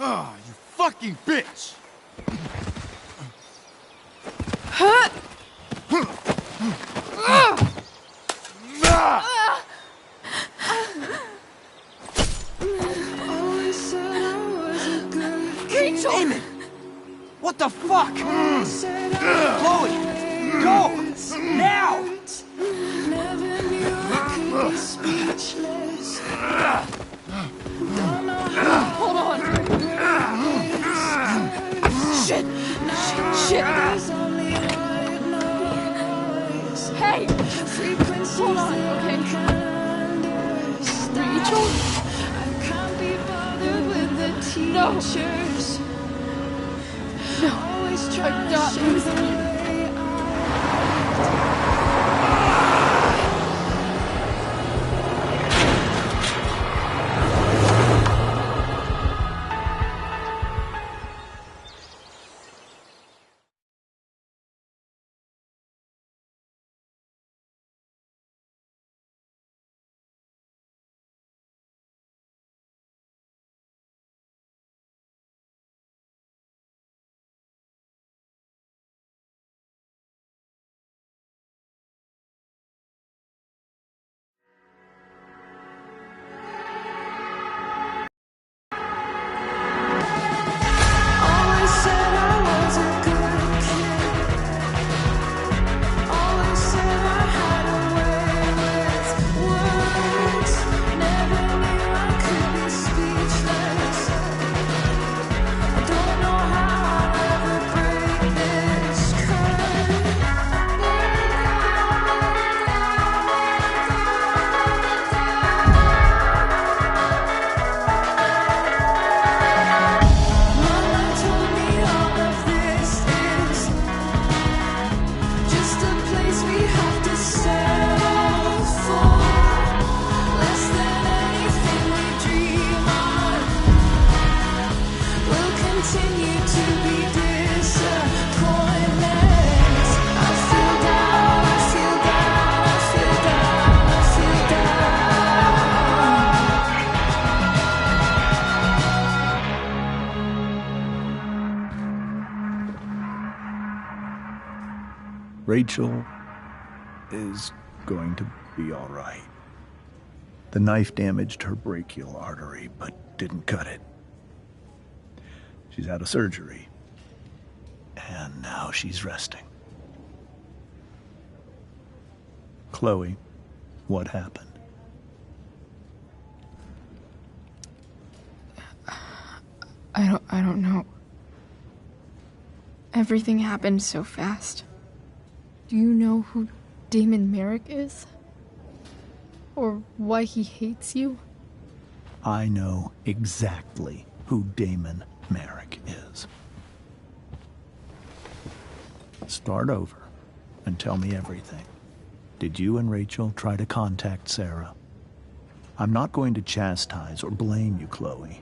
Ah, you fucking bitch! Rachel! Damon! What the fuck? Chloe! Go! Now! Never knew I could be speechless. Hold on. Shit! Shit! Hey! Hold on, okay? Rachel? No! No! I'm not losing you. Rachel is going to be all right. The knife damaged her brachial artery, but didn't cut it. She's out of surgery, and now she's resting. Chloe, what happened? I don't know. Everything happened so fast. Do you know who Damon Merrick is? Or why he hates you? I know exactly who Damon Merrick is. Start over and tell me everything. Did you and Rachel try to contact Sarah? I'm not going to chastise or blame you, Chloe,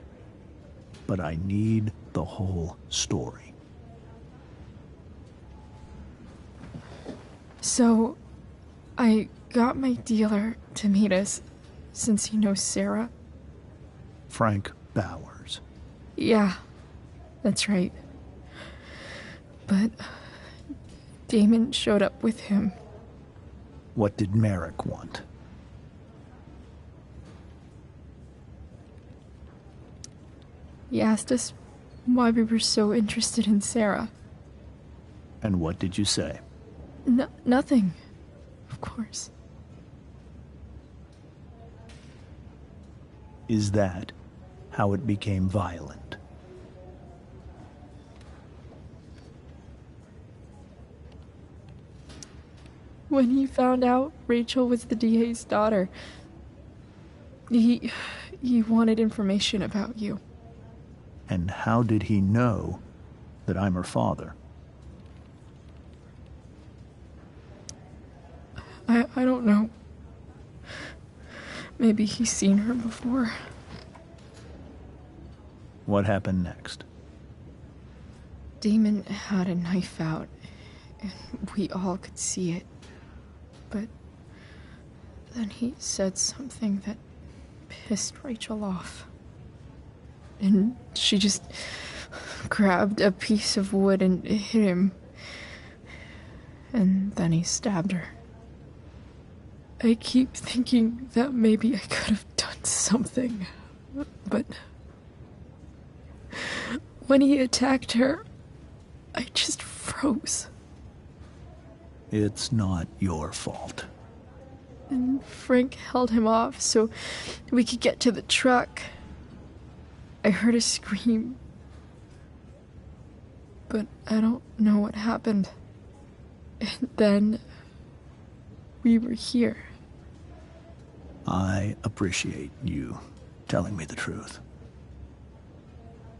but I need the whole story. So, I got my dealer to meet us, since he knows Sarah. Frank Bowers. Yeah, that's right. But Damon showed up with him. What did Merrick want? He asked us why we were so interested in Sarah. And what did you say? Nothing, of course. Is that how it became violent? When he found out Rachel was the DA's daughter, he wanted information about you. And how did he know that I'm her father? I don't know. Maybe he's seen her before. What happened next? Damon had a knife out, and we all could see it. But then he said something that pissed Rachel off. And she just grabbed a piece of wood and hit him. And then he stabbed her. I keep thinking that maybe I could have done something, but when he attacked her, I just froze. It's not your fault. And Frank held him off so we could get to the truck. I heard a scream, but I don't know what happened. And then we were here. I appreciate you telling me the truth.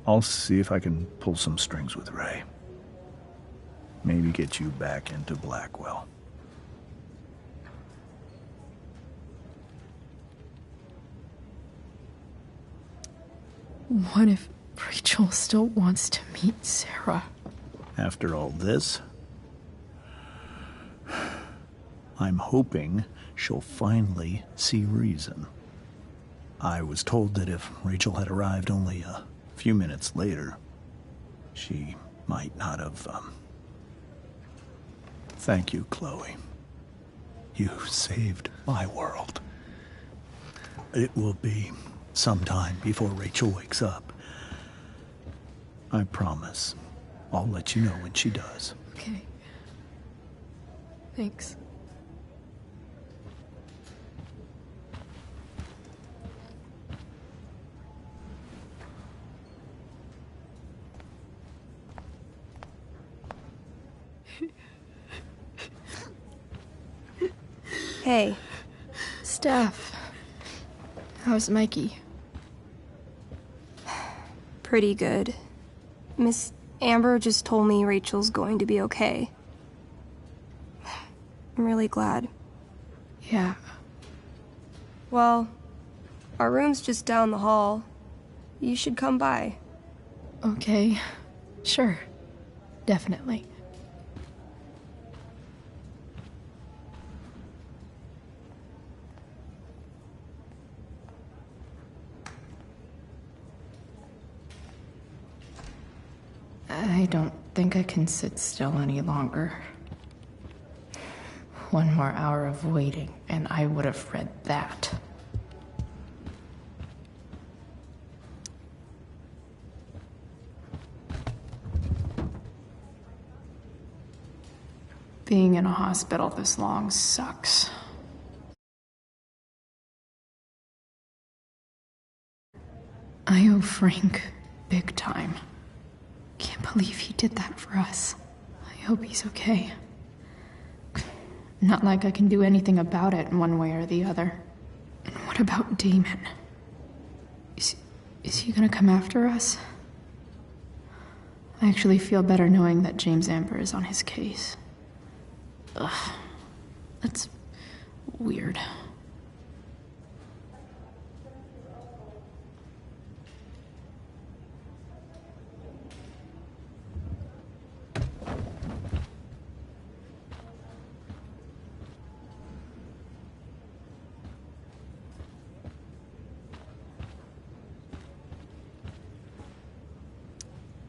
I'll see if I can pull some strings with Ray. Maybe get you back into Blackwell. What if Rachel still wants to meet Sarah? After all this, I'm hoping she'll finally see reason. I was told that if Rachel had arrived only a few minutes later, she might not have, Thank you, Chloe. You saved my world. It will be some time before Rachel wakes up. I promise. I'll let you know when she does. Okay. Thanks. Hey. Steph. How's Mikey? Pretty good. Miss Amber just told me Rachel's going to be okay. I'm really glad. Yeah. Well, our room's just down the hall. You should come by. Okay. Sure. Definitely. I don't think I can sit still any longer. One more hour of waiting, and I would have read that. Being in a hospital this long sucks. I owe Frank big time. Can't believe he did that for us. I hope he's okay. Not like I can do anything about it one way or the other. And what about Damon? Is he gonna come after us? I actually feel better knowing that James Amber is on his case. Ugh. That's weird.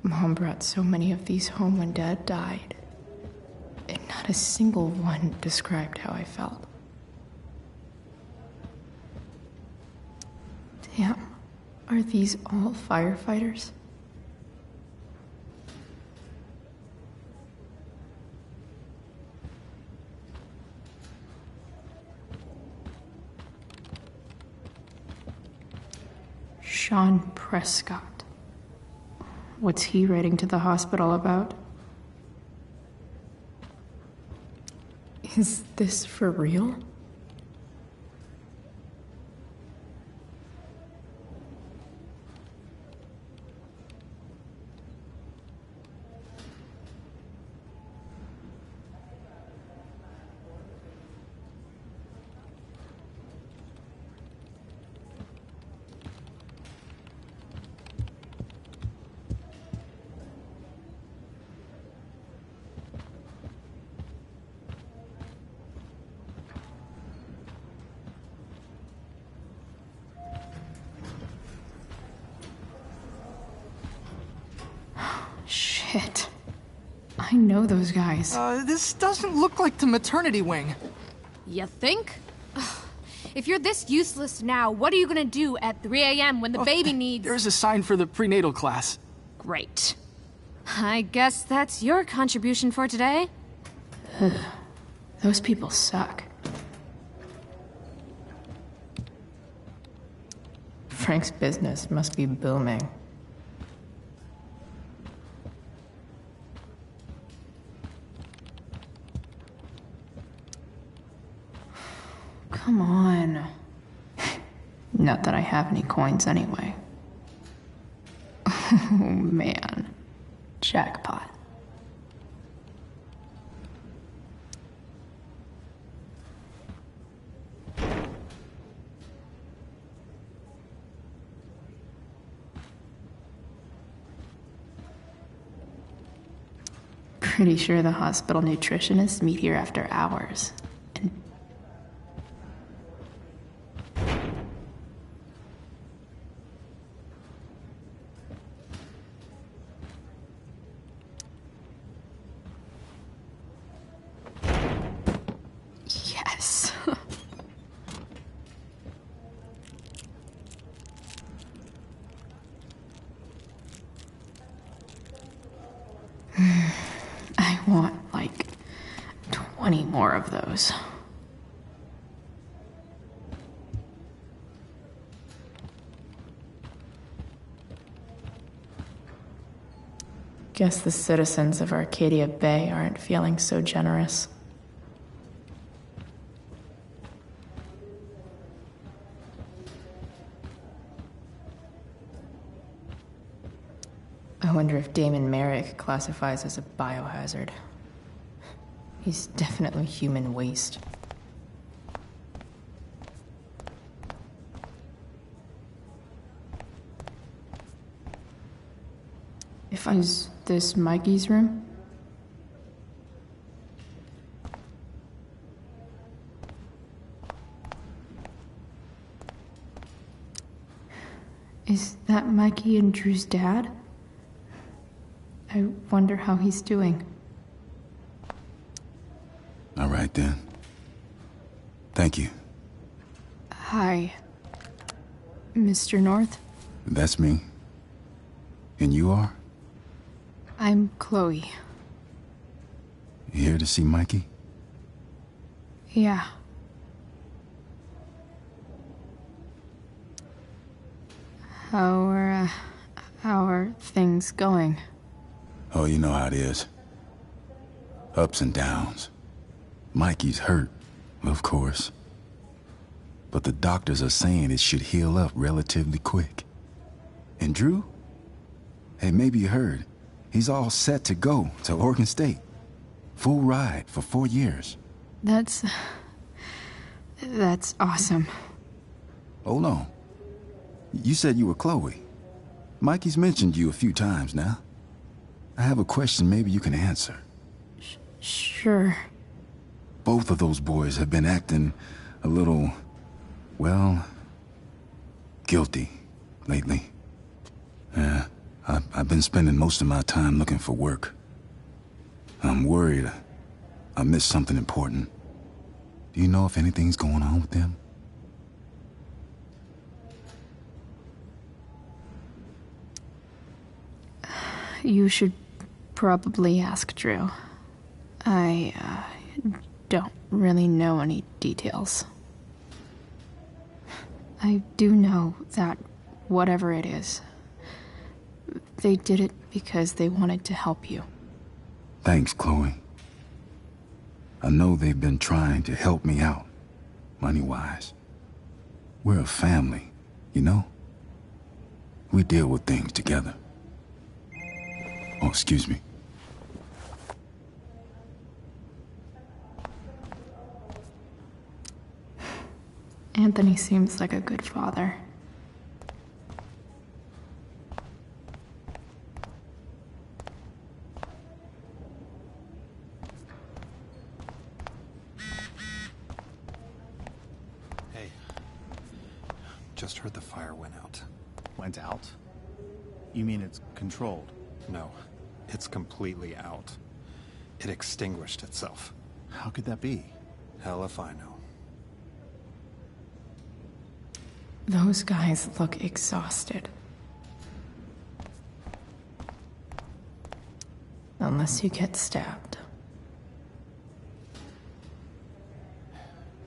Mom brought so many of these home when Dad died, and not a single one described how I felt. Damn, are these all firefighters? Sean Prescott. What's he writing to the hospital about? Is this for real? Shit. I know those guys. This doesn't look like the maternity wing. You think? Ugh. If you're this useless now, what are you gonna do at 3 a.m. when the baby needs... There's a sign for the prenatal class. Great. I guess that's your contribution for today. Those people suck. Frank's business must be booming. Come on. Not that I have any coins anyway. Oh man. Jackpot. Pretty sure the hospital nutritionists meet here after hours. And yes. I want, like, 20 more of those. Guess the citizens of Arcadia Bay aren't feeling so generous. I wonder if Damon Merrick classifies as a biohazard. He's definitely human waste. Is this Mikey's room? Is that Mikey and Drew's dad? I wonder how he's doing. All right, then. Thank you. Hi, Mr. North. That's me. And you are? I'm Chloe. You here to see Mikey? Yeah. How are things going? Oh, you know how it is. Ups and downs. Mikey's hurt, of course. But the doctors are saying it should heal up relatively quick. And Drew? Hey, maybe you heard. He's all set to go to Oregon State. Full ride for 4 years. That's awesome. Hold on. You said you were Chloe. Mikey's mentioned you a few times now. I have a question maybe you can answer. Sure. Both of those boys have been acting a little, well, guilty lately. Yeah, I've been spending most of my time looking for work. I'm worried I missed something important. Do you know if anything's going on with them? You should probably ask Drew. I don't really know any details. I do know that whatever it is, they did it because they wanted to help you. Thanks, Chloe. I know they've been trying to help me out, money-wise. We're a family, you know? We deal with things together. Oh, excuse me. Anthony seems like a good father. Hey, just heard the fire went out. Went out? You mean it's controlled? No, It's completely out. It extinguished itself. How could that be? Hell if I know. Those guys look exhausted. Unless you get stabbed.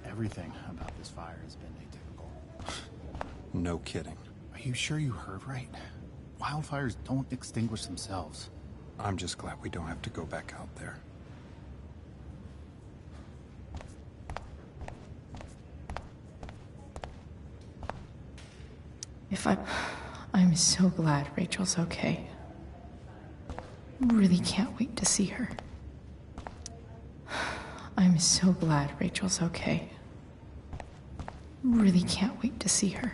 Everything about this fire has been atypical. No kidding. Are you sure you heard right? Wildfires don't extinguish themselves. I'm just glad we don't have to go back out there. I'm so glad Rachel's okay. Really can't wait to see her. I'm so glad Rachel's okay. Really can't wait to see her.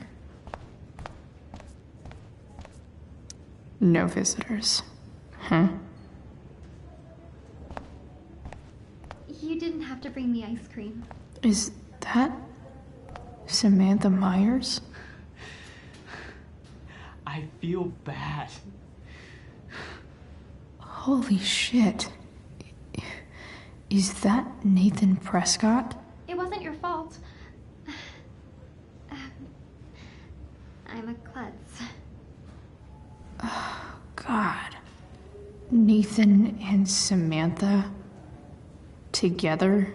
No visitors. Huh? You didn't have to bring me ice cream. Is that Samantha Myers? I feel bad. Holy shit. Is that Nathan Prescott? It wasn't your fault. I'm a klutz. Oh, God. Nathan and Samantha together?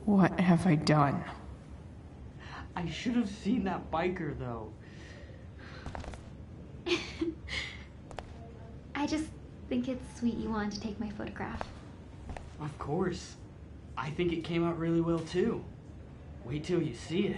What have I done? I should have seen that biker, though. I just think it's sweet you wanted to take my photograph. Of course. I think it came out really well, too. Wait till you see it.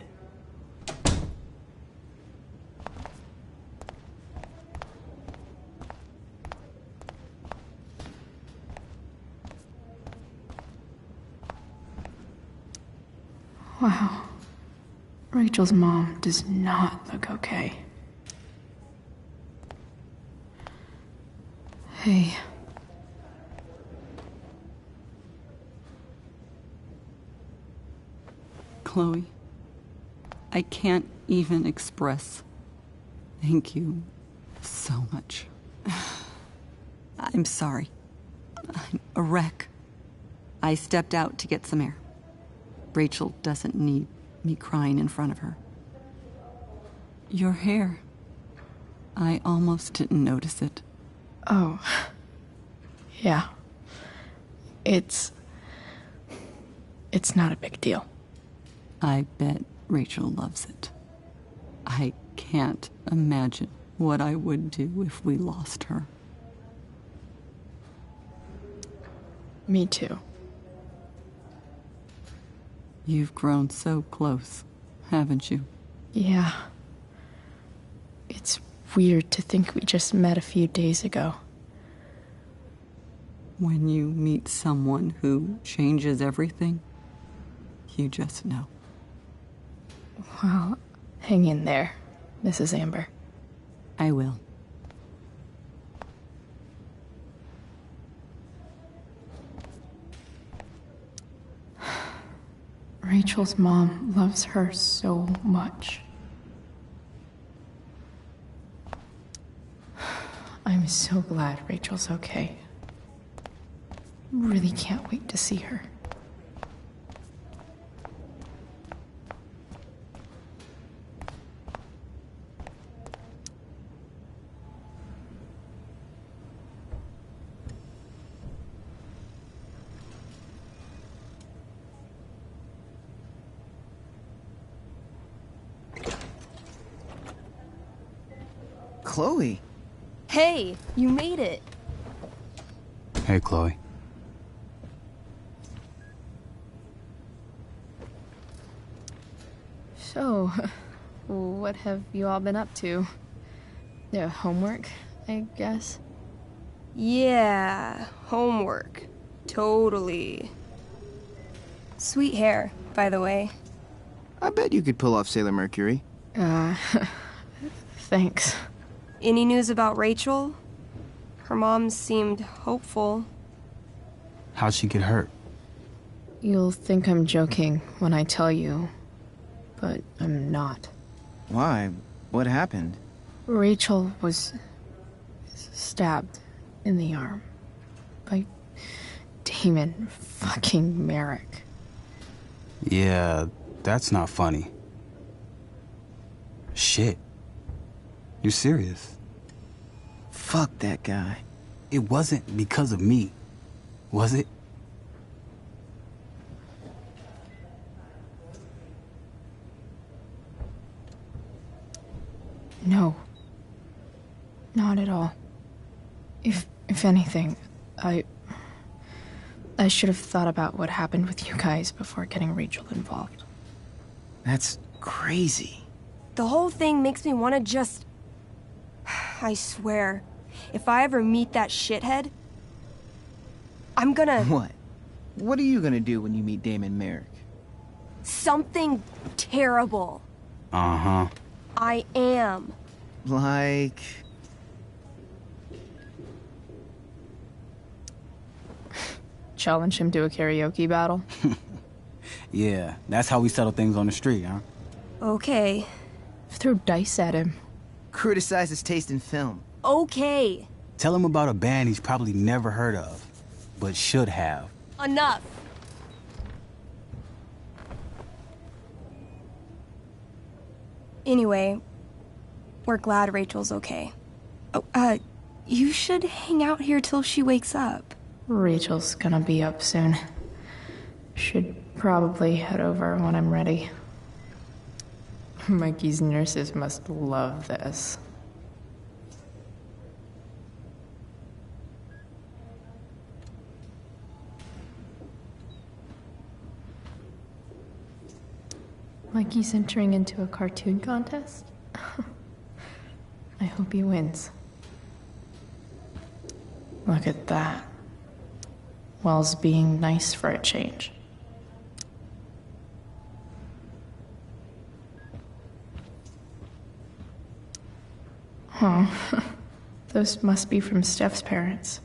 Wow. Rachel's mom does not look okay. Hey. Chloe, I can't even express thank you so much. I'm sorry. I'm a wreck. I stepped out to get some air. Rachel doesn't need me crying in front of her. Your hair. I almost didn't notice it. Oh. Yeah. It's not a big deal. I bet Rachel loves it. I can't imagine what I would do if we lost her. Me too. You've grown so close, haven't you? Yeah. It's weird to think we just met a few days ago. When you meet someone who changes everything, you just know. Well, hang in there, Mrs. Amber. I will. Rachel's mom loves her so much. I'm so glad Rachel's okay. Really can't wait to see her. Chloe. Hey, you made it. Hey, Chloe. So, what have you all been up to? Homework, I guess? Yeah, homework. Totally. Sweet hair, by the way. I bet you could pull off Sailor Mercury. Thanks. Any news about Rachel? Her mom seemed hopeful. How'd she get hurt? You'll think I'm joking when I tell you, but I'm not. Why? What happened? Rachel was stabbed in the arm by Damon fucking Merrick. Yeah, that's not funny. Shit. You serious? Fuck that guy. It wasn't because of me, was it? No. Not at all. If anything, I should have thought about what happened with you guys before getting Rachel involved. That's crazy. The whole thing makes me want to just... I swear, if I ever meet that shithead, I'm gonna... What? What are you gonna do when you meet Damon Merrick? Something terrible. Uh-huh. I am. Like... Challenge him to a karaoke battle? Yeah, that's how we settle things on the street, huh? Okay. Throw dice at him. Criticize his taste in film. Okay. Tell him about a band he's probably never heard of, but should have. Enough. Anyway, we're glad Rachel's okay. Oh, you should hang out here till she wakes up. Rachel's gonna be up soon. Should probably head over when I'm ready. Mikey's nurses must love this. Mikey's entering into a cartoon contest? I hope he wins. Look at that. Wells being nice for a change. Huh. Those must be from Steph's parents.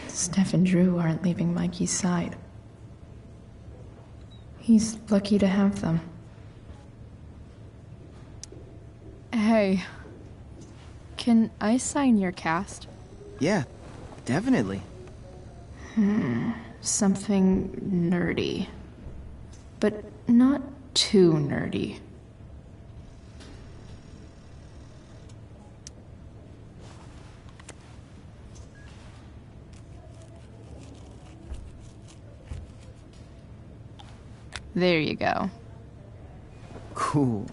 Steph and Drew aren't leaving Mikey's side. He's lucky to have them. Hey, can I sign your cast? Yeah, definitely. Something nerdy. But not too nerdy. There you go. Cool.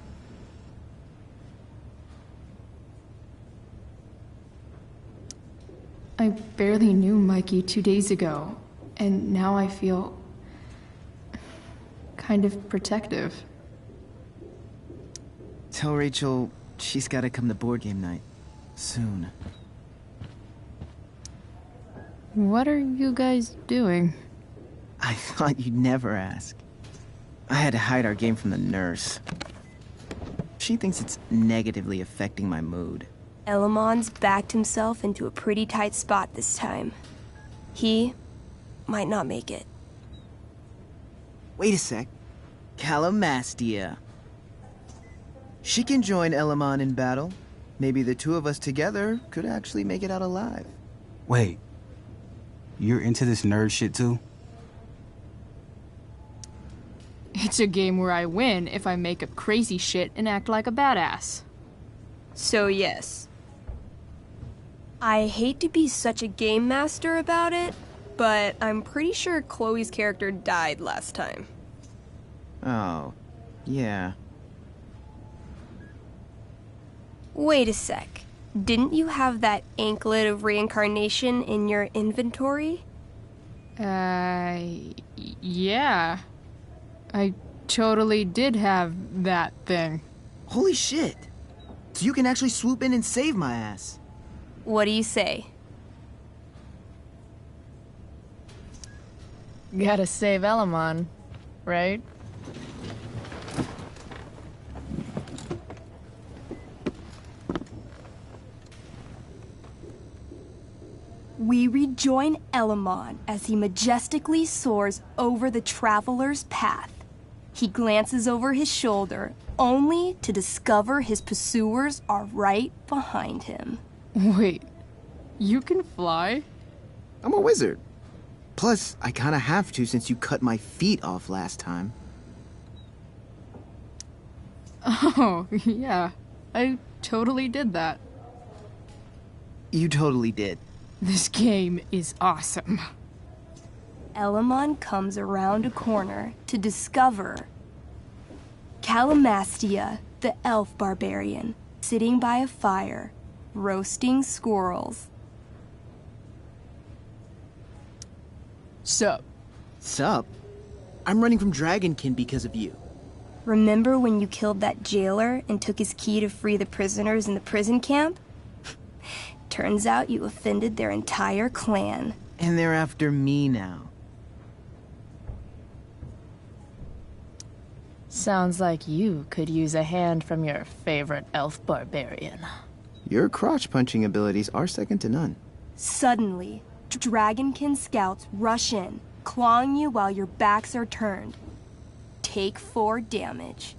I barely knew Mikey 2 days ago, and now I feel kind of protective. Tell Rachel she's gotta come to board game night. Soon. What are you guys doing? I thought you'd never ask. I had to hide our game from the nurse. She thinks it's negatively affecting my mood. Elamon's backed himself into a pretty tight spot this time. He might not make it. Wait a sec. Calamastia. She can join Elamon in battle. Maybe the two of us together could actually make it out alive. Wait. You're into this nerd shit too? It's a game where I win if I make up crazy shit and act like a badass. So yes. I hate to be such a game master about it, but I'm pretty sure Chloe's character died last time. Oh, yeah. Wait a sec. Didn't you have that anklet of reincarnation in your inventory? Yeah. I totally did have that thing. Holy shit! So you can actually swoop in and save my ass. What do you say? Gotta save Elamon, right? We read Join Elamon as he majestically soars over the traveler's path. He glances over his shoulder, only to discover his pursuers are right behind him. Wait, you can fly? I'm a wizard. Plus, I kinda have to since you cut my feet off last time. Oh, yeah. I totally did that. You totally did. This game is awesome. Elamon comes around a corner to discover Calamastia, the elf barbarian, sitting by a fire, roasting squirrels. Sup? Sup? I'm running from Dragonkin because of you. Remember when you killed that jailer and took his key to free the prisoners in the prison camp? Turns out you offended their entire clan. And they're after me now. Sounds like you could use a hand from your favorite elf barbarian. Your crotch-punching abilities are second to none. Suddenly, Dragonkin scouts rush in, clawing you while your backs are turned. Take 4 damage.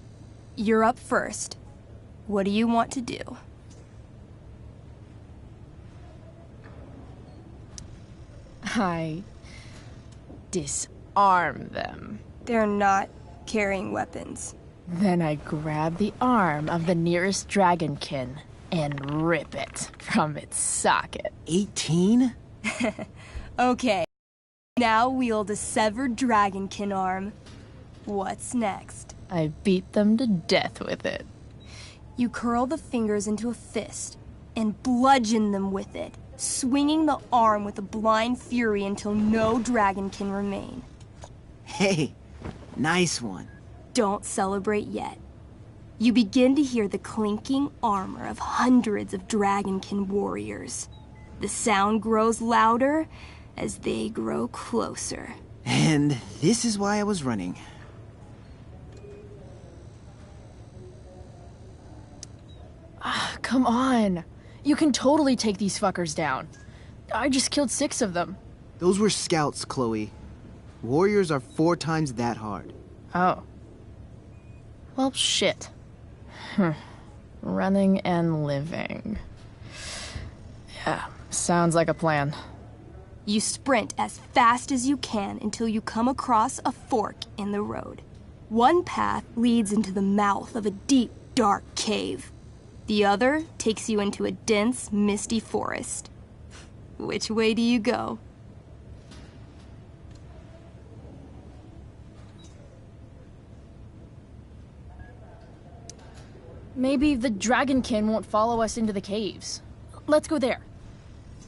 You're up first. What do you want to do? I disarm them. They're not carrying weapons. Then I grab the arm of the nearest dragonkin and rip it from its socket. 18? Okay. Now wield a severed dragonkin arm. What's next? I beat them to death with it. You curl the fingers into a fist and bludgeon them with it, swinging the arm with a blind fury until no dragonkin remain. Hey, nice one. Don't celebrate yet. You begin to hear the clinking armor of hundreds of dragonkin warriors. The sound grows louder as they grow closer. And this is why I was running. Come on. You can totally take these fuckers down. I just killed 6 of them. Those were scouts, Chloe. Warriors are 4 times that hard. Oh. Well, shit. Running and living. Yeah, sounds like a plan. You sprint as fast as you can until you come across a fork in the road. One path leads into the mouth of a deep, dark cave. The other takes you into a dense, misty forest. Which way do you go? Maybe the dragonkin won't follow us into the caves. Let's go there.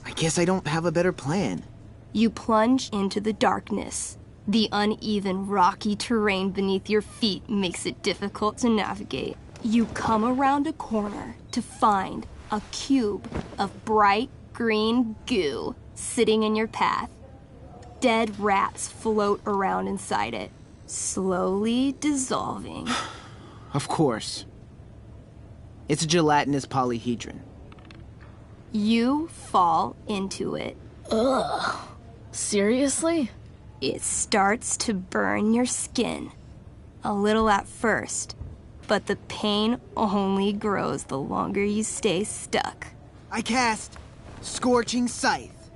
I guess I don't have a better plan. You plunge into the darkness. The uneven, rocky terrain beneath your feet makes it difficult to navigate. You come around a corner to find a cube of bright green goo sitting in your path. Dead rats float around inside it, slowly dissolving. Of course. It's a gelatinous polyhedron. You fall into it. Ugh. Seriously? It starts to burn your skin. A little at first, but the pain only grows the longer you stay stuck. I cast Scorching Scythe.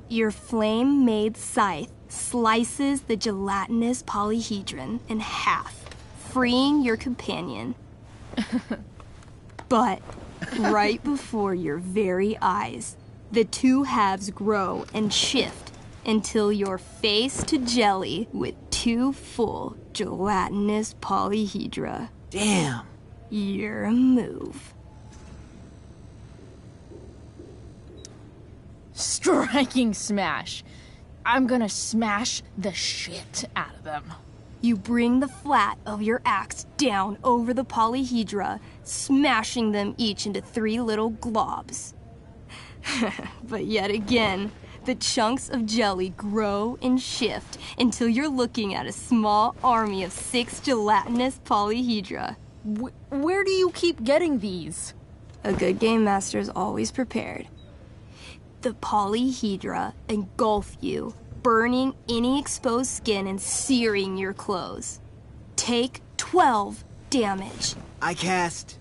Your flame-made scythe slices the gelatinous polyhedron in half, freeing your companion. But right before your very eyes, the 2 halves grow and shift until you're face to jelly with 2 full gelatinous polyhedra. Damn. Your move. Striking smash. I'm gonna smash the shit out of them. You bring the flat of your axe down over the polyhedra, smashing them each into 3 little globs. But yet again, the chunks of jelly grow and shift until you're looking at a small army of 6 gelatinous polyhedra. Where do you keep getting these? A good game master is always prepared. The polyhedra engulf you, burning any exposed skin and searing your clothes. Take 12 damage. I cast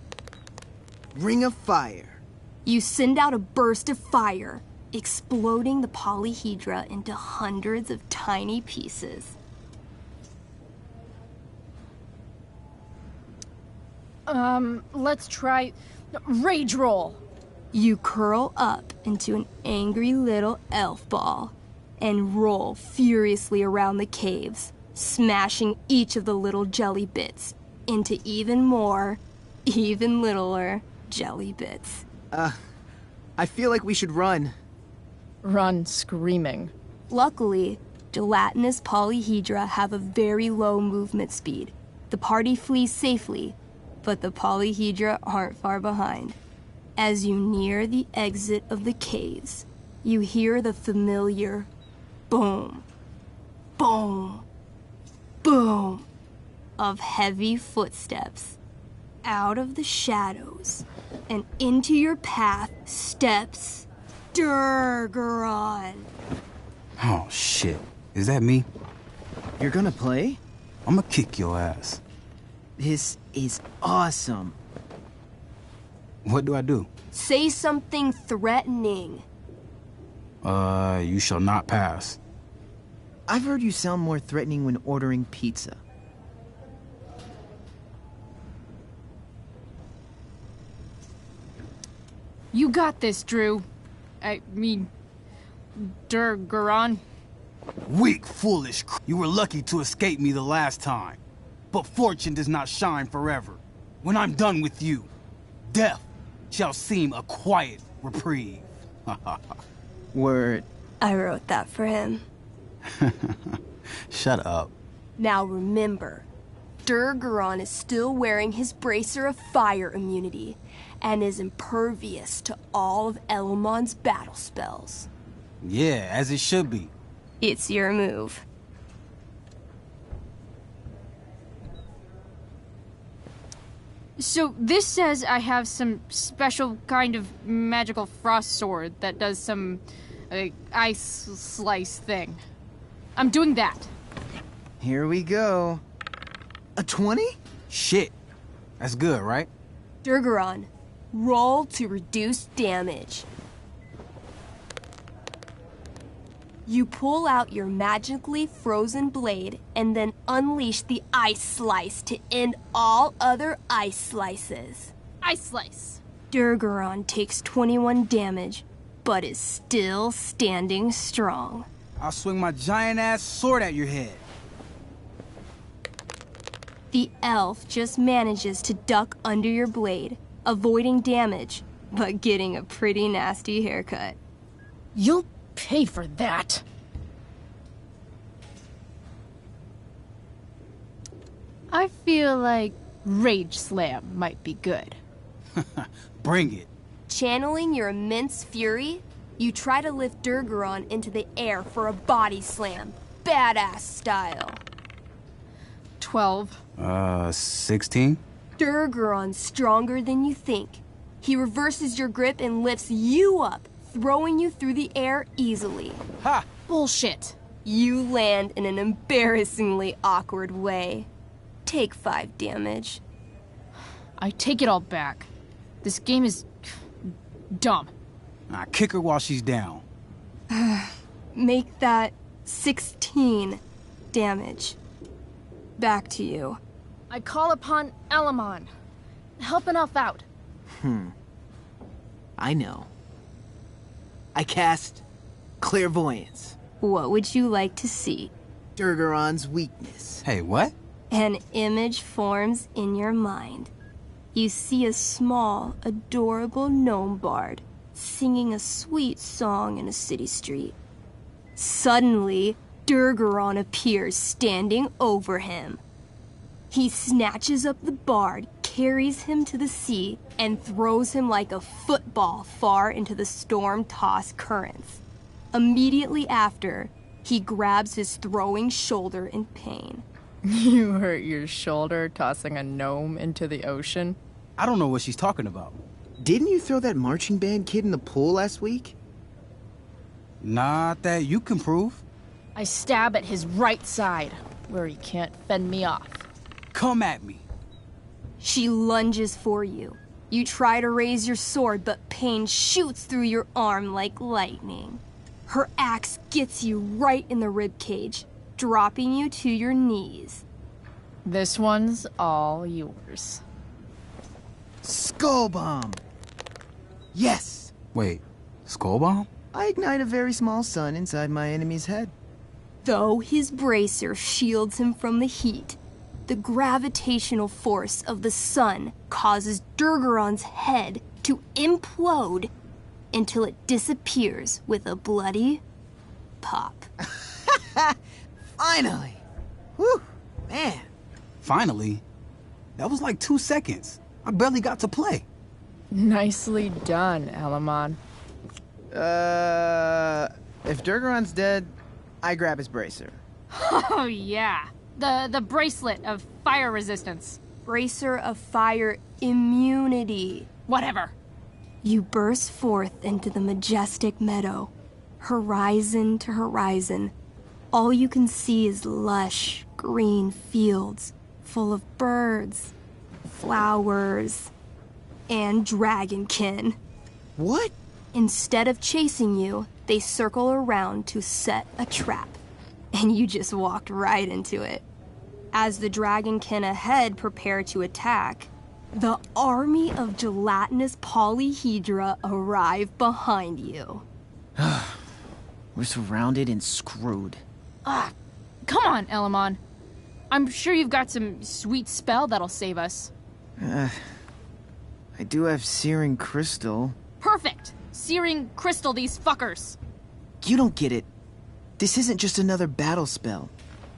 Ring of Fire. You send out a burst of fire, exploding the polyhedra into hundreds of tiny pieces. Let's try Rage Roll. You curl up into an angry little elf ball and roll furiously around the caves, smashing each of the little jelly bits into even more, even littler jelly bits. I feel like we should run. Run screaming. Luckily, gelatinous polyhedra have a very low movement speed. The party flees safely, but the polyhedra aren't far behind. As you near the exit of the caves, you hear the familiar boom, boom, boom of heavy footsteps. Out of the shadows and into your path steps Durgaron. Oh, shit. Is that me? You're gonna play? I'm gonna kick your ass. This is awesome. What do I do? Say something threatening. You shall not pass. I've heard you sound more threatening when ordering pizza. You got this, Drew. I mean, Durgaron. Weak, foolish. You were lucky to escape me the last time. But fortune does not shine forever. When I'm done with you, death shall seem a quiet reprieve. Word. I wrote that for him. Shut up. Now remember, Durgaron is still wearing his Bracer of Fire immunity and is impervious to all of Elamon's battle spells. Yeah, as it should be. It's your move. So this says I have some special kind of magical frost sword that does some ice slice thing. I'm doing that. Here we go. A 20? Shit. That's good, right? Durgaron, roll to reduce damage. You pull out your magically frozen blade and then unleash the ice slice to end all other ice slices. Ice slice. Durgaron takes 21 damage, but is still standing strong. I'll swing my giant-ass sword at your head. The elf just manages to duck under your blade, avoiding damage, but getting a pretty nasty haircut. You'll pay for that. I feel like Rage Slam might be good. Bring it. Channeling your immense fury, you try to lift Durgaron into the air for a body slam, badass style. 12. 16? Durgaron's stronger than you think. He reverses your grip and lifts you up, throwing you through the air easily. Ha! Bullshit. You land in an embarrassingly awkward way. Take 5 damage. I take it all back. This game is dumb. I kick her while she's down. Make that 16 damage. Back to you. I call upon Elamon. Help an elf out. I know. I cast Clairvoyance. What would you like to see? Durgaron's weakness. Hey, what? An image forms in your mind. You see a small, adorable gnome bard singing a sweet song in a city street. Suddenly, Durgaron appears standing over him. He snatches up the bard, carries him to the sea, and throws him like a football far into the storm-tossed currents. Immediately after, he grabs his throwing shoulder in pain. You hurt your shoulder tossing a gnome into the ocean? I don't know what she's talking about. Didn't you throw that marching band kid in the pool last week? Not that you can prove. I stab at his right side, where he can't fend me off. Come at me. She lunges for you. You try to raise your sword, but pain shoots through your arm like lightning. Her axe gets you right in the rib cage, dropping you to your knees. This one's all yours. Skull bomb! Yes! Wait, skull bomb? I ignite a very small sun inside my enemy's head. Though his bracer shields him from the heat, the gravitational force of the sun causes Durgaron's head to implode until it disappears with a bloody pop. Finally! Whew, man. Finally? That was like 2 seconds. I barely got to play. Nicely done, Elamon. If Durgaron's dead, I grab his bracer. Oh, yeah. The bracelet of fire resistance. Bracer of fire immunity. Whatever. You burst forth into the majestic meadow, horizon to horizon. All you can see is lush, green fields full of birds, flowers, and dragonkin. What? Instead of chasing you, they circle around to set a trap, and you just walked right into it. As the dragonkin ahead prepare to attack, the army of gelatinous polyhedra arrive behind you. We're surrounded and screwed. Come on, Elamon. I'm sure you've got some sweet spell that'll save us. I do have Searing Crystal. Perfect! Searing crystal these fuckers. You don't get it. This isn't just another battle spell.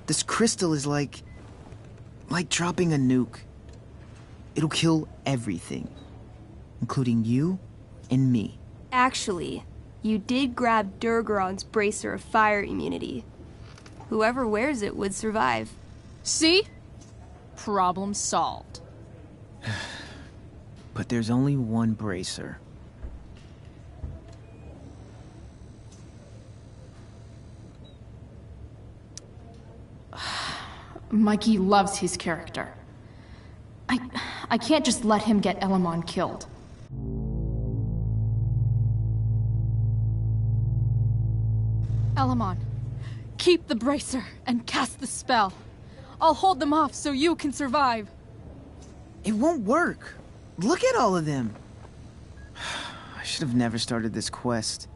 This crystal is like dropping a nuke. It'll kill everything, including you and me. Actually, you did grab Durgaron's bracer of fire immunity. Whoever wears it would survive. See? Problem solved. But there's only one bracer. Mikey loves his character. I can't just let him get Elamon killed. Elamon, keep the bracer and cast the spell. I'll hold them off so you can survive. It won't work. Look at all of them. I should have never started this quest.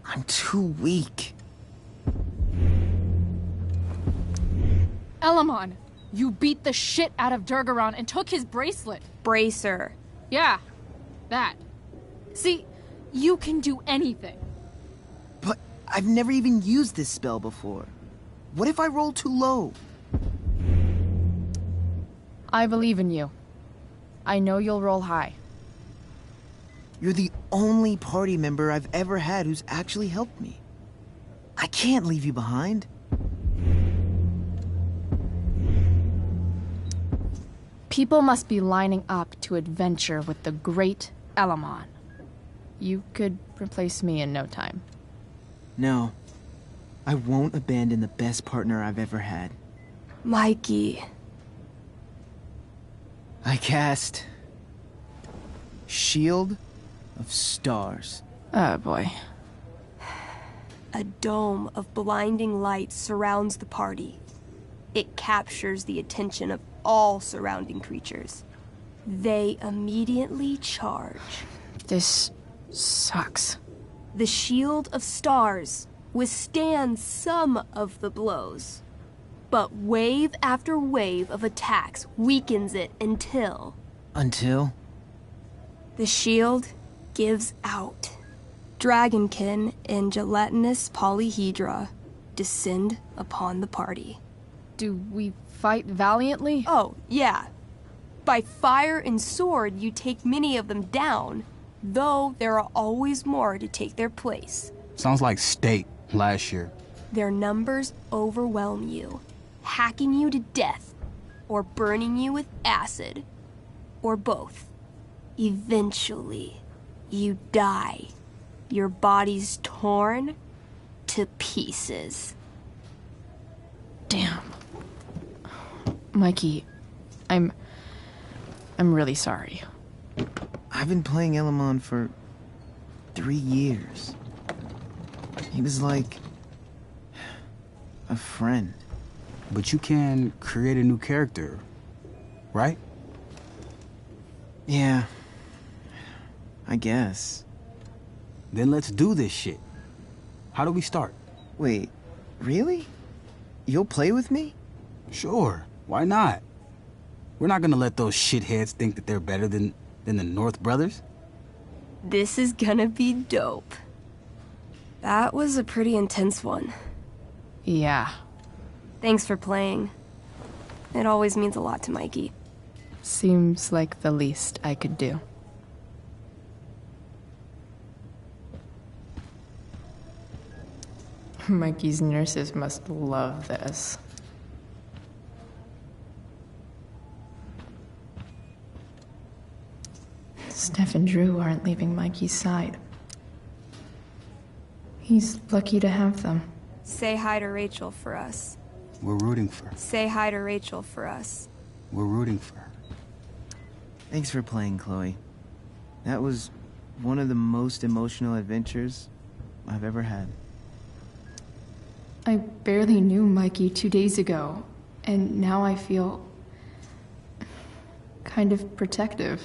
I'm too weak. Elamon, you beat the shit out of Durgaron and took his bracelet. Bracer. Yeah, that. See, you can do anything. But I've never even used this spell before. What if I roll too low? I believe in you. I know you'll roll high. You're the only party member I've ever had who's actually helped me. I can't leave you behind. People must be lining up to adventure with the great Elamon. You could replace me in no time. No. I won't abandon the best partner I've ever had. Mikey. I cast... Shield of Stars. Oh boy. A dome of blinding light surrounds the party. It captures the attention of all surrounding creatures. They immediately charge. This sucks. The Shield of Stars withstands some of the blows, but wave after wave of attacks weakens it until... Until? The shield gives out. Dragonkin and gelatinous polyhedra descend upon the party. Do we fight valiantly? Oh, yeah. By fire and sword, you take many of them down, though there are always more to take their place. Sounds like State last year. Their numbers overwhelm you, hacking you to death, or burning you with acid, or both. Eventually, you die. Your body's torn to pieces. Damn. Mikey, I'm really sorry. I've been playing Elamon for 3 years. He was like a friend. But you can create a new character, right? Yeah, I guess. Then let's do this shit. How do we start? Wait, really? You'll play with me? Sure, why not? We're not gonna let those shitheads think that they're better than the North Brothers. This is gonna be dope. That was a pretty intense one. Yeah. Thanks for playing. It always means a lot to Mikey. Seems like the least I could do. Mikey's nurses must love this. Steph and Drew aren't leaving Mikey's side. He's lucky to have them. Say hi to Rachel for us. We're rooting for her. Say hi to Rachel for us. We're rooting for her. Thanks for playing, Chloe. That was one of the most emotional adventures I've ever had. I barely knew Mikey 2 days ago, and now I feel kind of protective.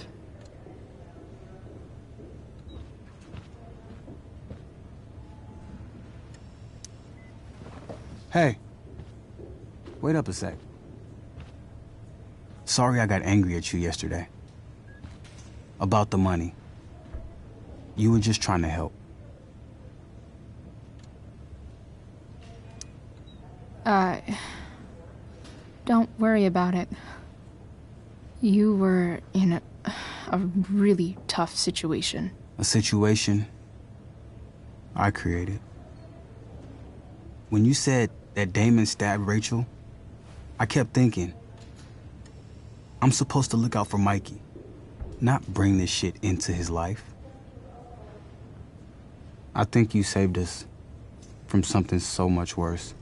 Hey, wait up a sec. Sorry I got angry at you yesterday. About the money. You were just trying to help. Don't worry about it. You were in a really tough situation. A situation I created. When you said that Damon stabbed Rachel, I kept thinking, I'm supposed to look out for Mikey, not bring this shit into his life. I think you saved us from something so much worse.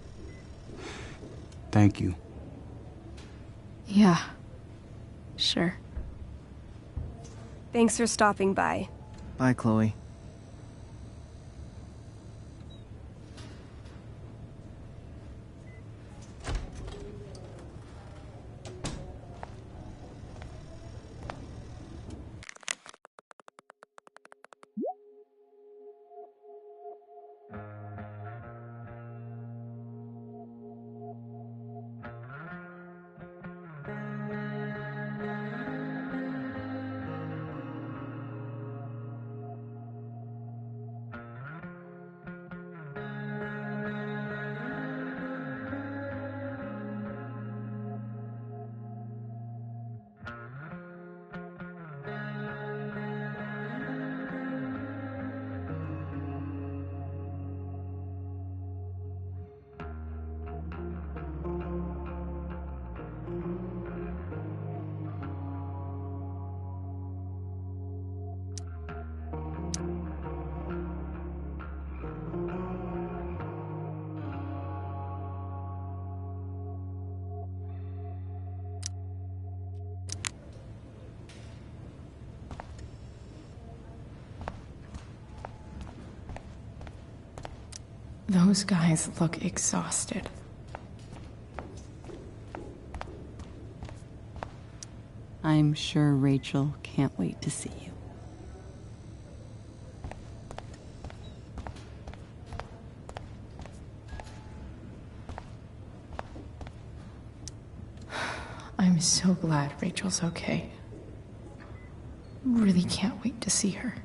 Thank you. Yeah, sure. Thanks for stopping by. Bye, Chloe. Those guys look exhausted. I'm sure Rachel can't wait to see you. I'm so glad Rachel's okay. Really can't wait to see her.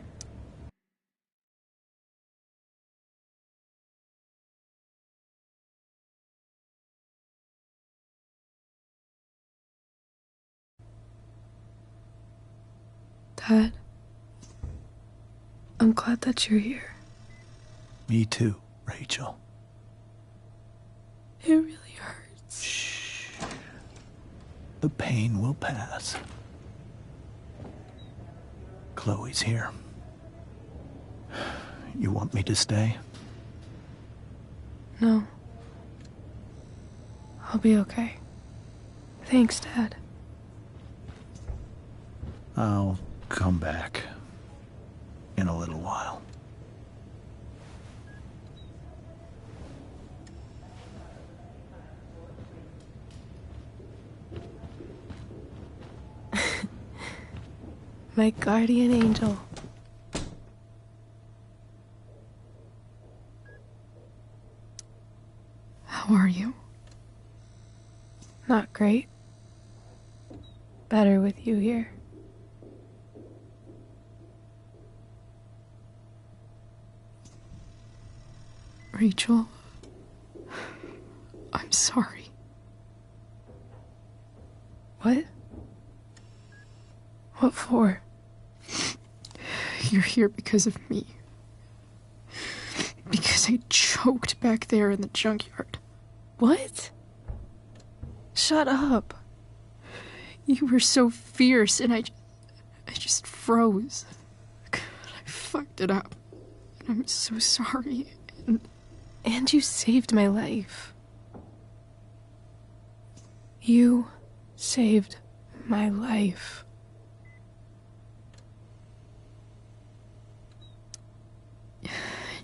Dad, I'm glad that you're here. Me too, Rachel. It really hurts. Shh. The pain will pass. Chloe's here. You want me to stay? No. I'll be okay. Thanks, Dad. I'll come back in a little while. My guardian angel. How are you? Not great. Better with you here. Rachel, I'm sorry. What? What for? You're here because of me. Because I choked back there in the junkyard. What? Shut up. You were so fierce and I just froze. God, I fucked it up. And I'm so sorry. And you saved my life. You saved my life.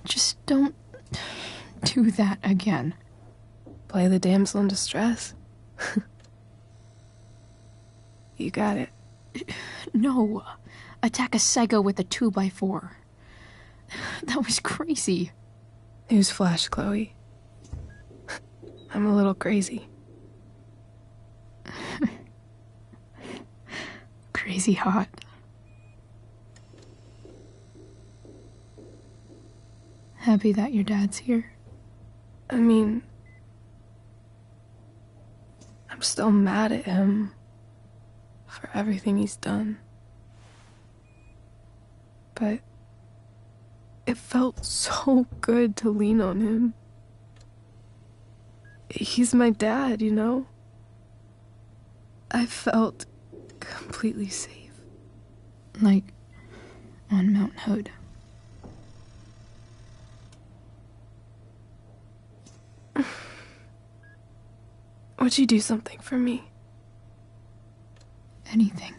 Just don't do that again. Play the damsel in distress? You got it. No. Attack a Sega with a 2x4. That was crazy. Newsflash, Chloe. I'm a little crazy. Crazy hot. Happy that your dad's here? I mean, I'm still mad at him for everything he's done. But it felt so good to lean on him. He's my dad, you know? I felt completely safe. Like on Mount Hood. Would you do something for me? Anything.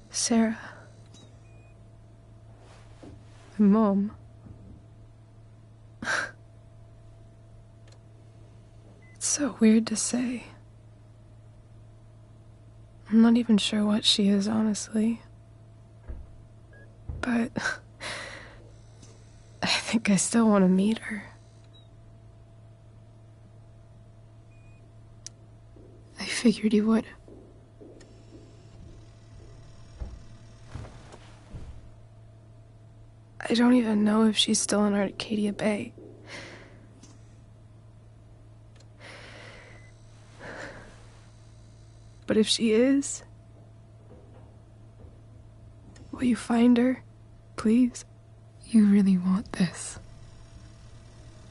Sarah. My mom. It's so weird to say. I'm not even sure what she is, honestly. But I think I still want to meet her. I figured you would. I don't even know if she's still in Arcadia Bay. But if she is, will you find her, please? You really want this,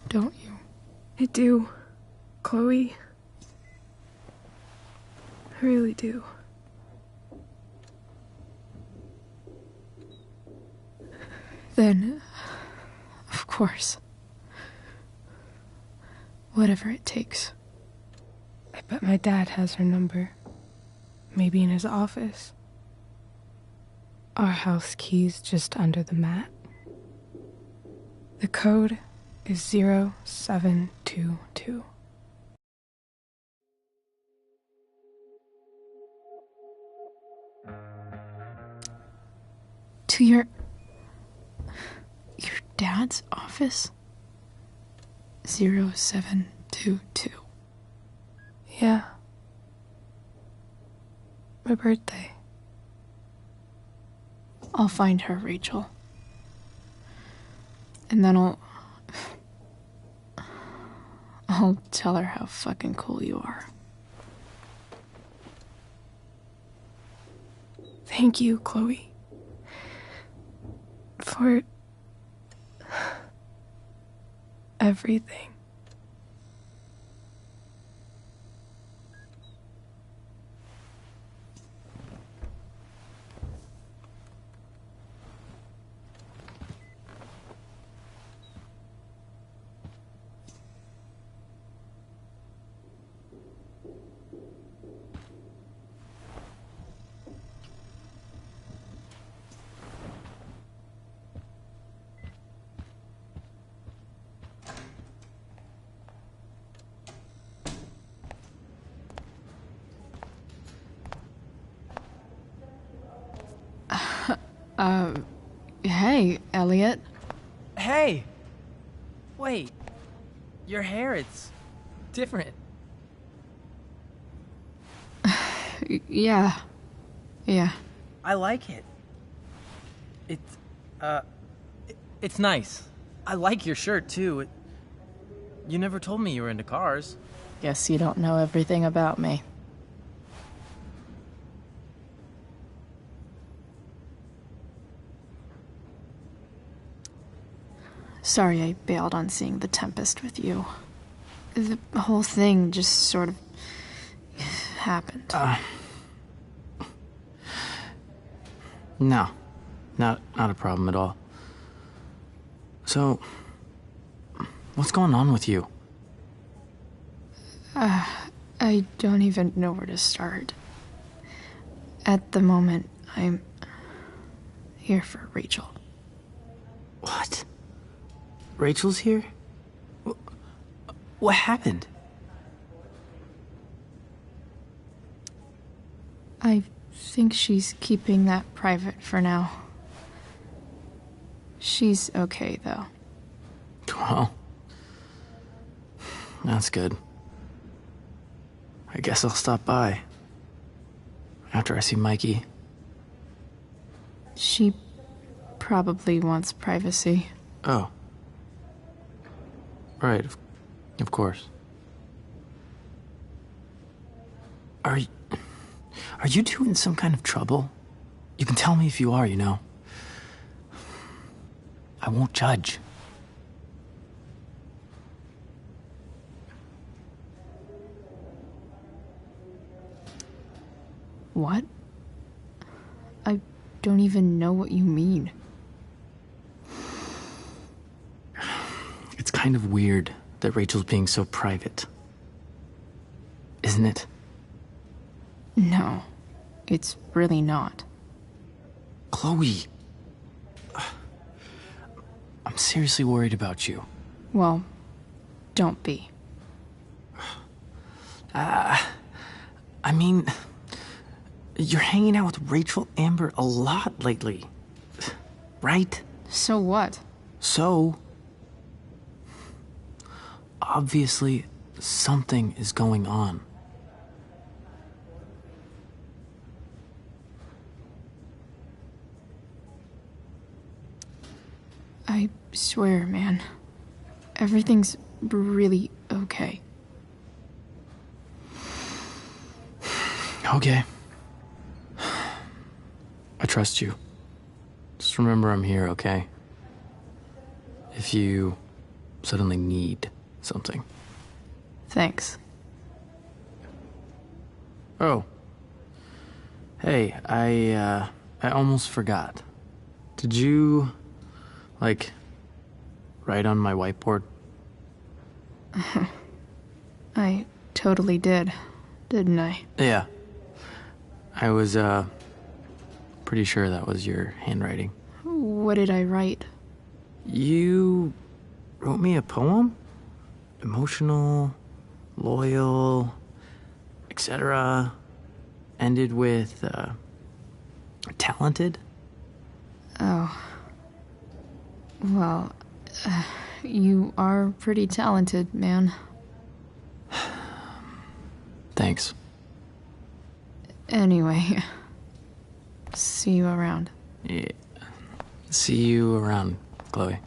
don't you? I do, Chloe. I really do. Then, of course. Whatever it takes. I bet my dad has her number. Maybe in his office. Our house key's just under the mat. The code is 0722. To your dad's office? 0722. Yeah. My birthday. I'll find her, Rachel. And then I'll tell her how fucking cool you are. Thank you, Chloe. For everything. Hey, Elliot. Hey! Wait. Your hair, it's different. Yeah. Yeah. I like it. It's nice. I like your shirt, too. You never told me you were into cars. Guess you don't know everything about me. Sorry I bailed on seeing The Tempest with you. The whole thing just sort of happened. No. Not a problem at all. So, what's going on with you? I don't even know where to start. At the moment, I'm here for Rachel. What? Rachel's here? What happened? I think she's keeping that private for now. She's okay, though. Well, that's good. I guess I'll stop by after I see Mikey. She probably wants privacy. Oh. Right, of course. Are you two in some kind of trouble? You can tell me if you are, you know. I won't judge. What? I don't even know what you mean. It's kind of weird that Rachel's being so private. Isn't it? No, it's really not. Chloe. I'm seriously worried about you. Well, don't be. I mean, you're hanging out with Rachel Amber a lot lately, right? So what? So, obviously, something is going on. I swear, man. Everything's really okay. Okay. I trust you. Just remember I'm here, okay? If you suddenly need something. Thanks. Oh. Hey, I almost forgot. Did you, write on my whiteboard? I totally did, didn't I? Yeah. I was, pretty sure that was your handwriting. What did I write? You wrote me a poem? Emotional, loyal, etc. Ended with, talented? Oh. Well, you are pretty talented, man. Thanks. Anyway, see you around. Yeah. See you around, Chloe.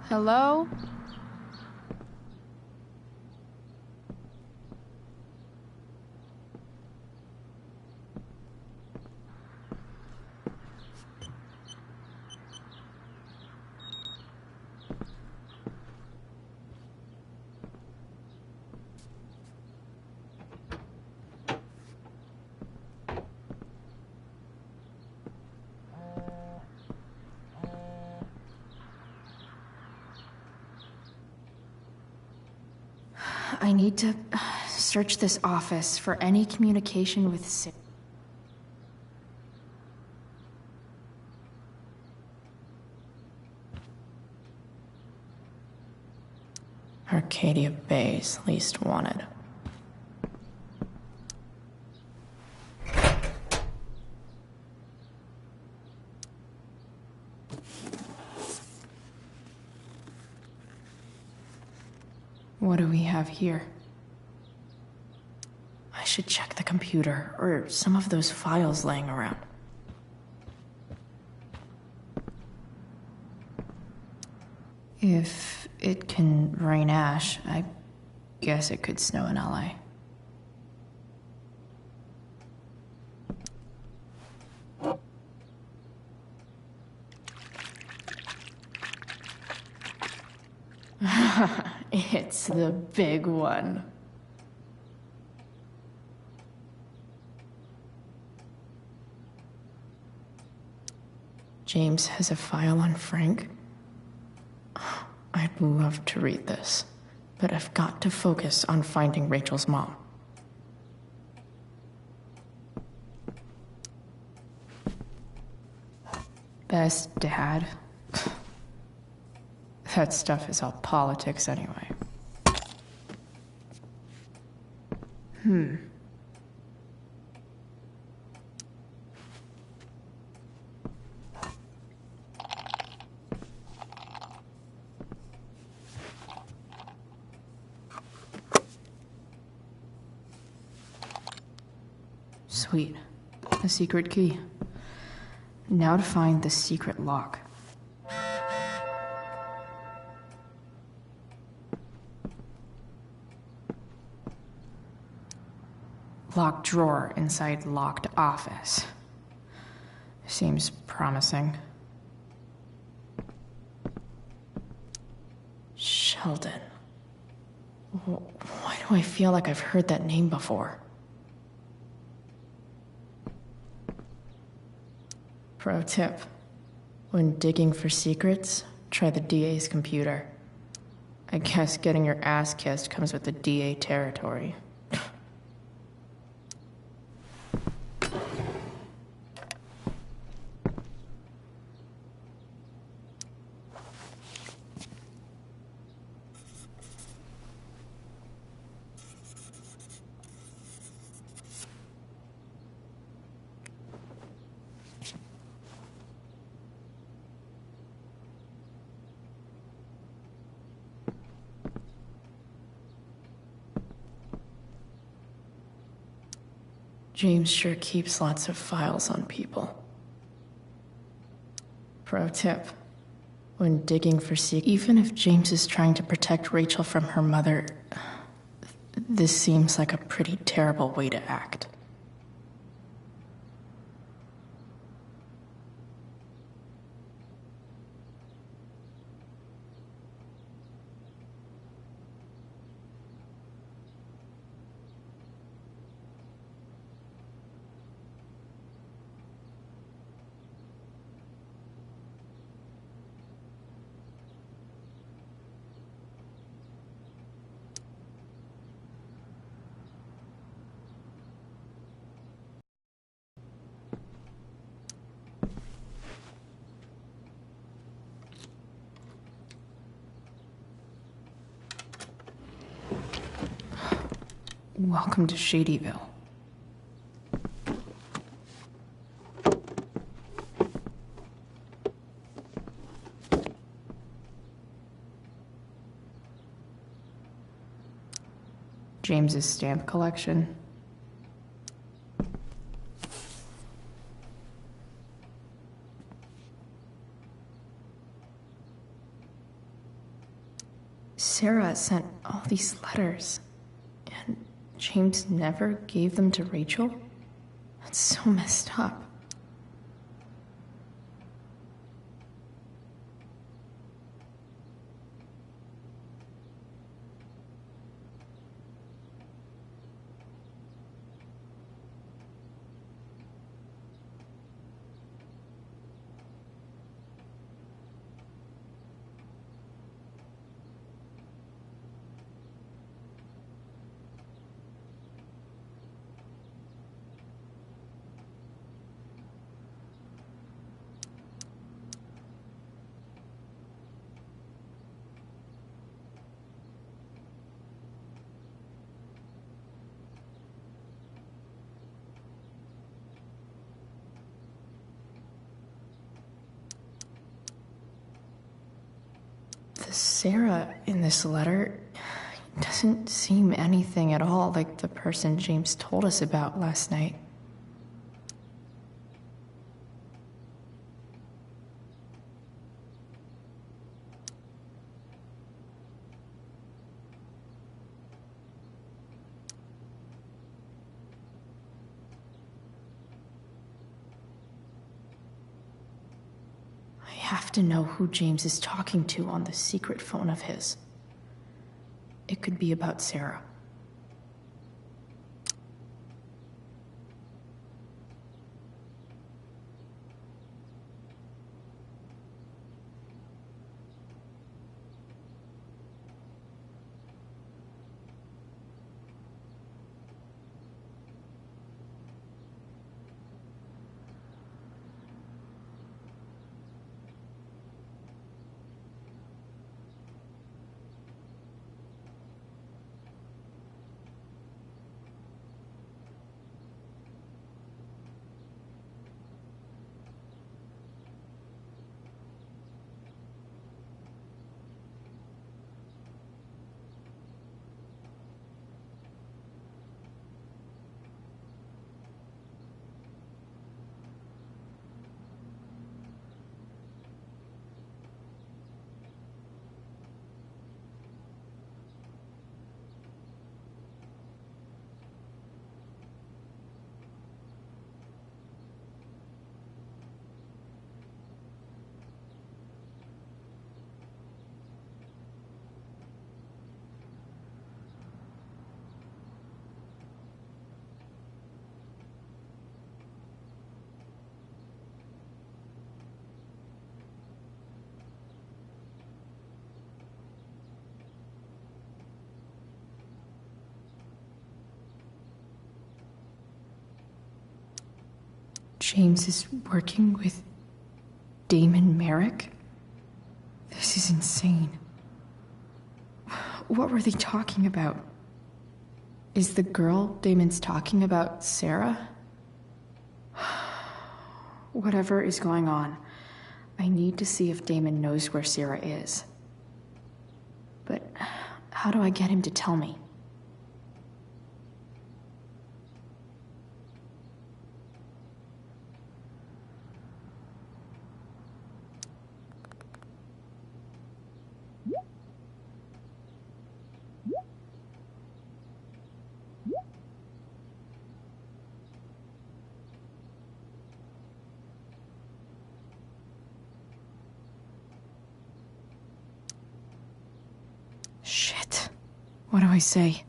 Hello? I need to search this office for any communication with Arcadia Bay's least wanted. What do we have here? I should check the computer or some of those files laying around. If it can rain ash, I guess it could snow in LA. It's the big one. James has a file on Frank. I'd love to read this, but I've got to focus on finding Rachel's mom. Best dad. That stuff is all politics anyway. Sweet. A secret key. Now to find the secret lock. Locked drawer inside locked office. Seems promising. Sheldon. Why do I feel like I've heard that name before? Pro tip. When digging for secrets, try the DA's computer. I guess getting your ass kissed comes with the DA territory. James sure keeps lots of files on people. Pro tip. When digging for secrets, even if James is trying to protect Rachel from her mother, this seems like a pretty terrible way to act. Welcome to Shadyville. James's stamp collection. Sarah sent all these letters, and James never gave them to Rachel? That's so messed up. The Sarah in this letter doesn't seem anything at all like the person James told us about last night. I have to know who James is talking to on the secret phone of his. It could be about Sarah. James is working with Damon Merrick? This is insane. What were they talking about? Is the girl Damon's talking about Sarah? Whatever is going on, I need to see if Damon knows where Sarah is. But how do I get him to tell me? Shit. What do I say?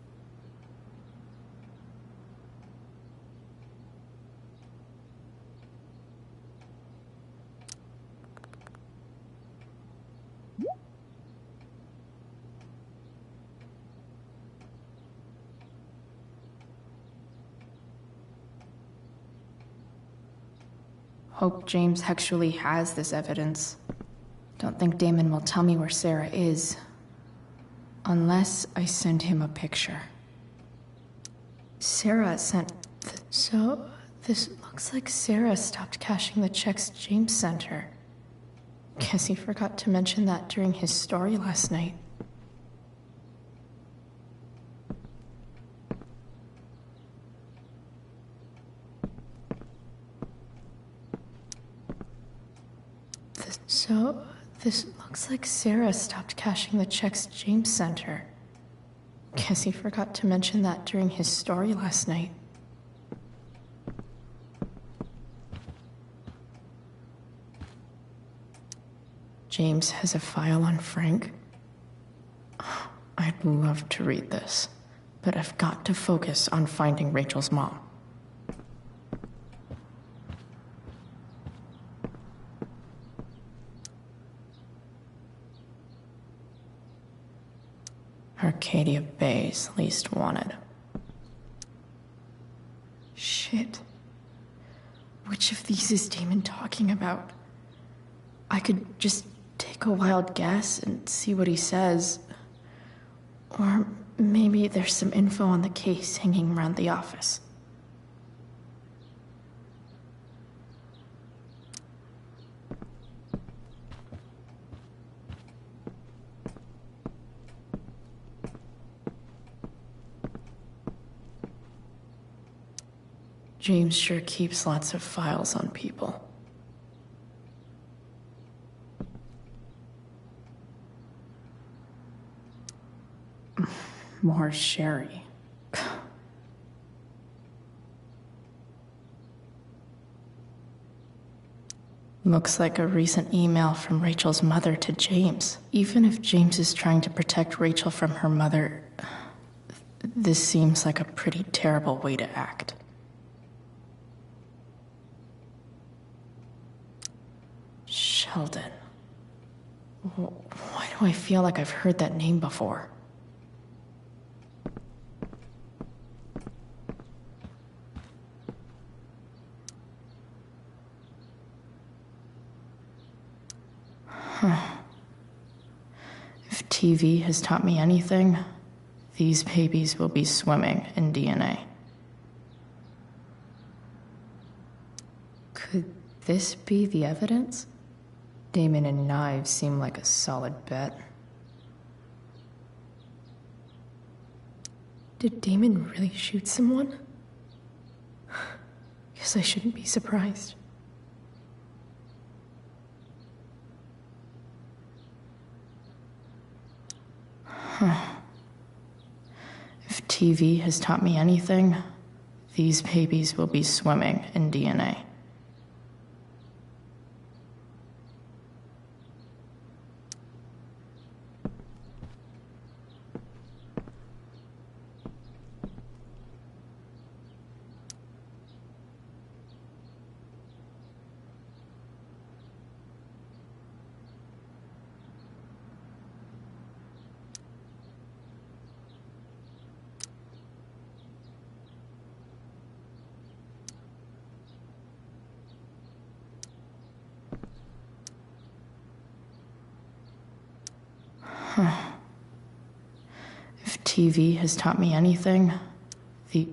Hope James actually has this evidence. Don't think Damon will tell me where Sarah is. Unless I send him a picture. Sarah sent... So, this looks like Sarah stopped cashing the checks James sent her. Guess he forgot to mention that during his story last night. So, this looks like Sarah stopped cashing the checks James sent her. Guess he forgot to mention that during his story last night. James has a file on Frank. I'd love to read this, but I've got to focus on finding Rachel's mom. Arcadia Bay's least wanted. Shit. Which of these is Damon talking about? I could just take a wild guess and see what he says. Or maybe there's some info on the case hanging around the office. James sure keeps lots of files on people. More Sherry. Looks like a recent email from Rachel's mother to James. Even if James is trying to protect Rachel from her mother, this seems like a pretty terrible way to act. Sheldon. Why do I feel like I've heard that name before? If TV has taught me anything, these babies will be swimming in DNA. Could this be the evidence? Damon and knives seem like a solid bet. Did Damon really shoot someone? Guess I shouldn't be surprised. If TV has taught me anything, these babies will be swimming in DNA. If TV has taught me anything, the...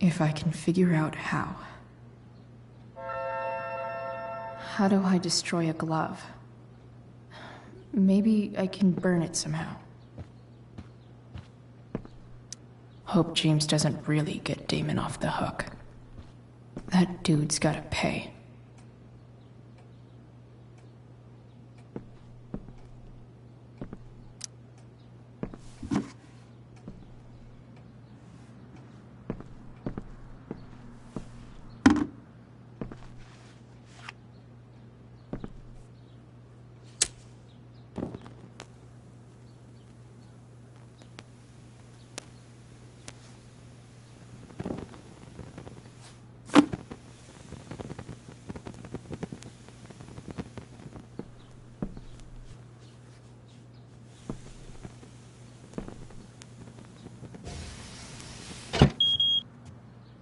If I can figure out how. How do I destroy a glove? Maybe I can burn it somehow. Hope James doesn't really get Damon off the hook. That dude's gotta pay.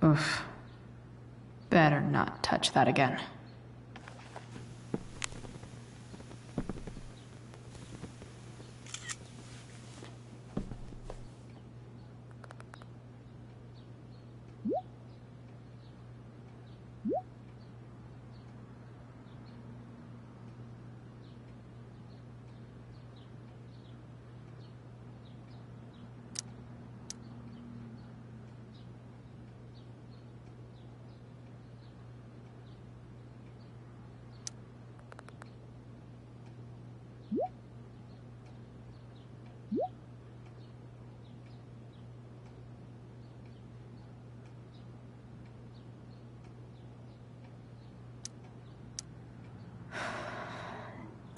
Oof. Better not touch that again.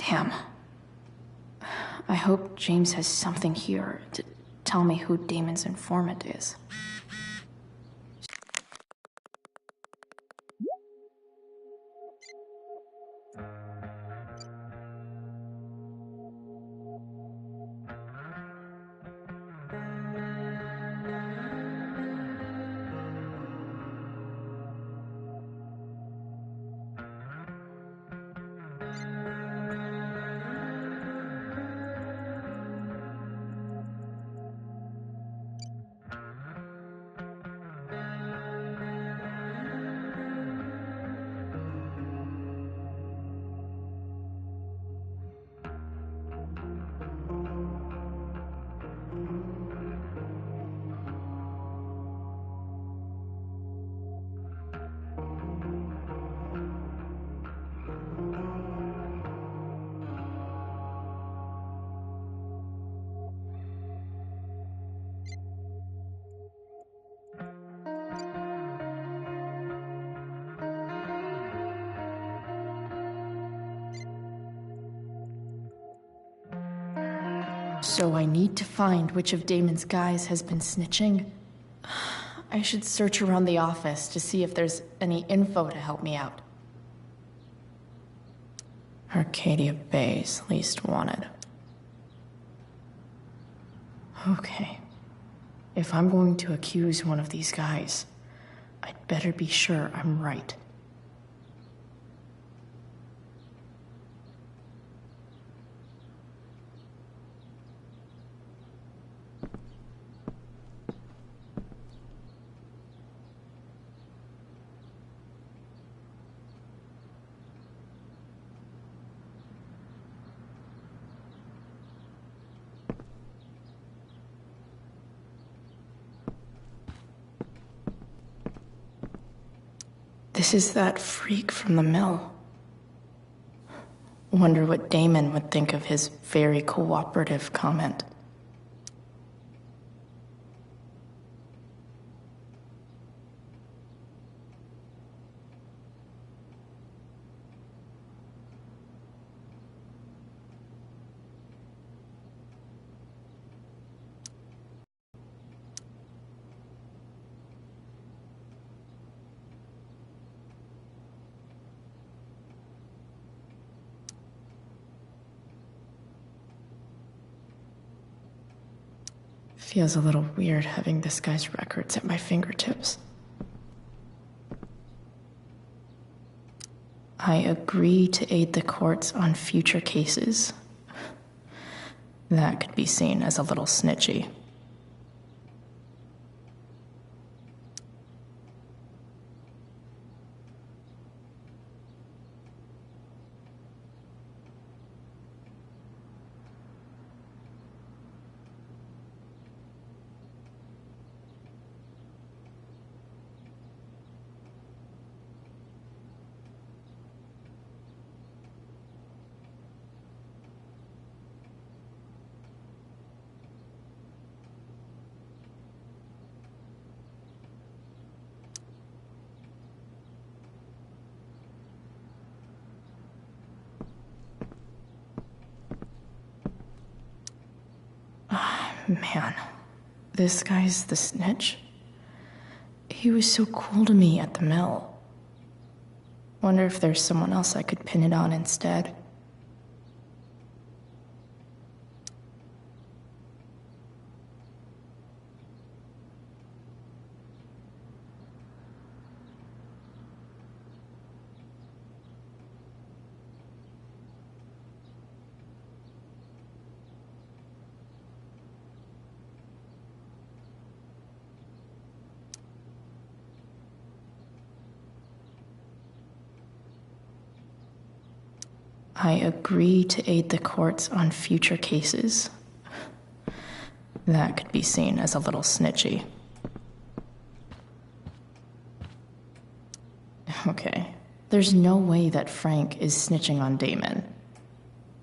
Damn. I hope James has something here to tell me who Damon's informant is. So I need to find which of Damon's guys has been snitching. I should search around the office to see if there's any info to help me out. Arcadia Bay's least wanted. Okay. If I'm going to accuse one of these guys, I'd better be sure I'm right. This is that freak from the mill. Wonder what Damon would think of his very cooperative comment. Feels a little weird having this guy's records at my fingertips. I agree to aid the courts on future cases. That could be seen as a little snitchy. Man, this guy's the snitch? He was so cool to me at the mill. Wonder if there's someone else I could pin it on instead. I agree to aid the courts on future cases. That could be seen as a little snitchy. Okay, there's no way that Frank is snitching on Damon.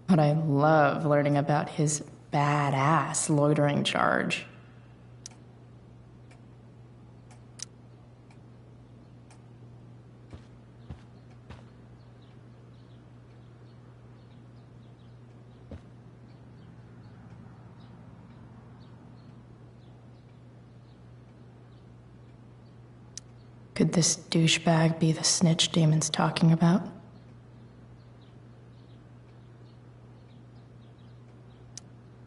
But I love learning about his badass loitering charge. Could this douchebag be the snitch Damon's talking about?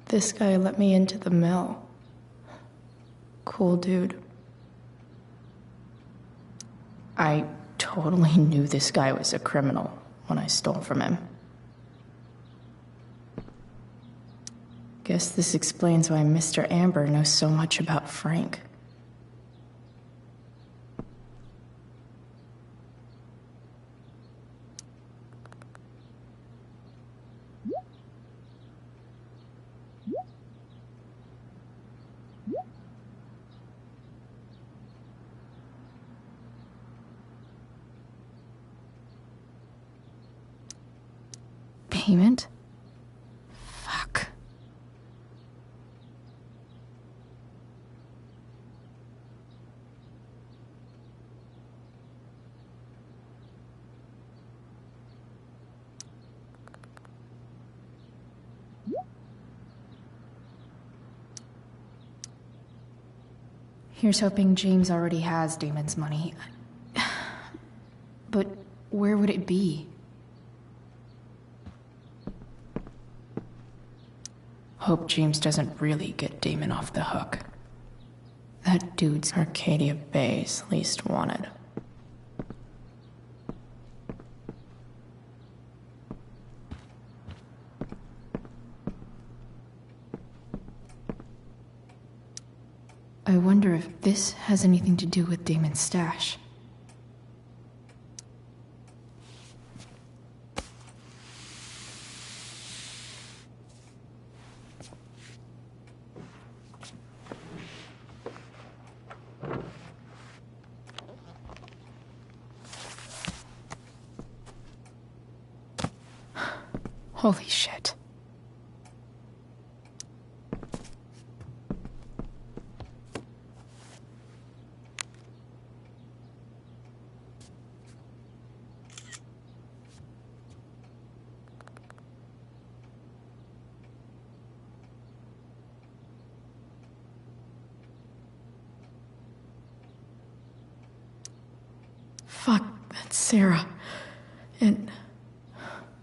This guy let me into the mill. Cool dude. I totally knew this guy was a criminal when I stole from him. Guess this explains why Mr. Amber knows so much about Frank. Payment? Fuck. Here's hoping James already has Damon's money. But where would it be? Hope James doesn't really get Damon off the hook. That dude's Arcadia Bay's least wanted. I wonder if this has anything to do with Damon's stash. Holy shit. Fuck, that's Sarah. And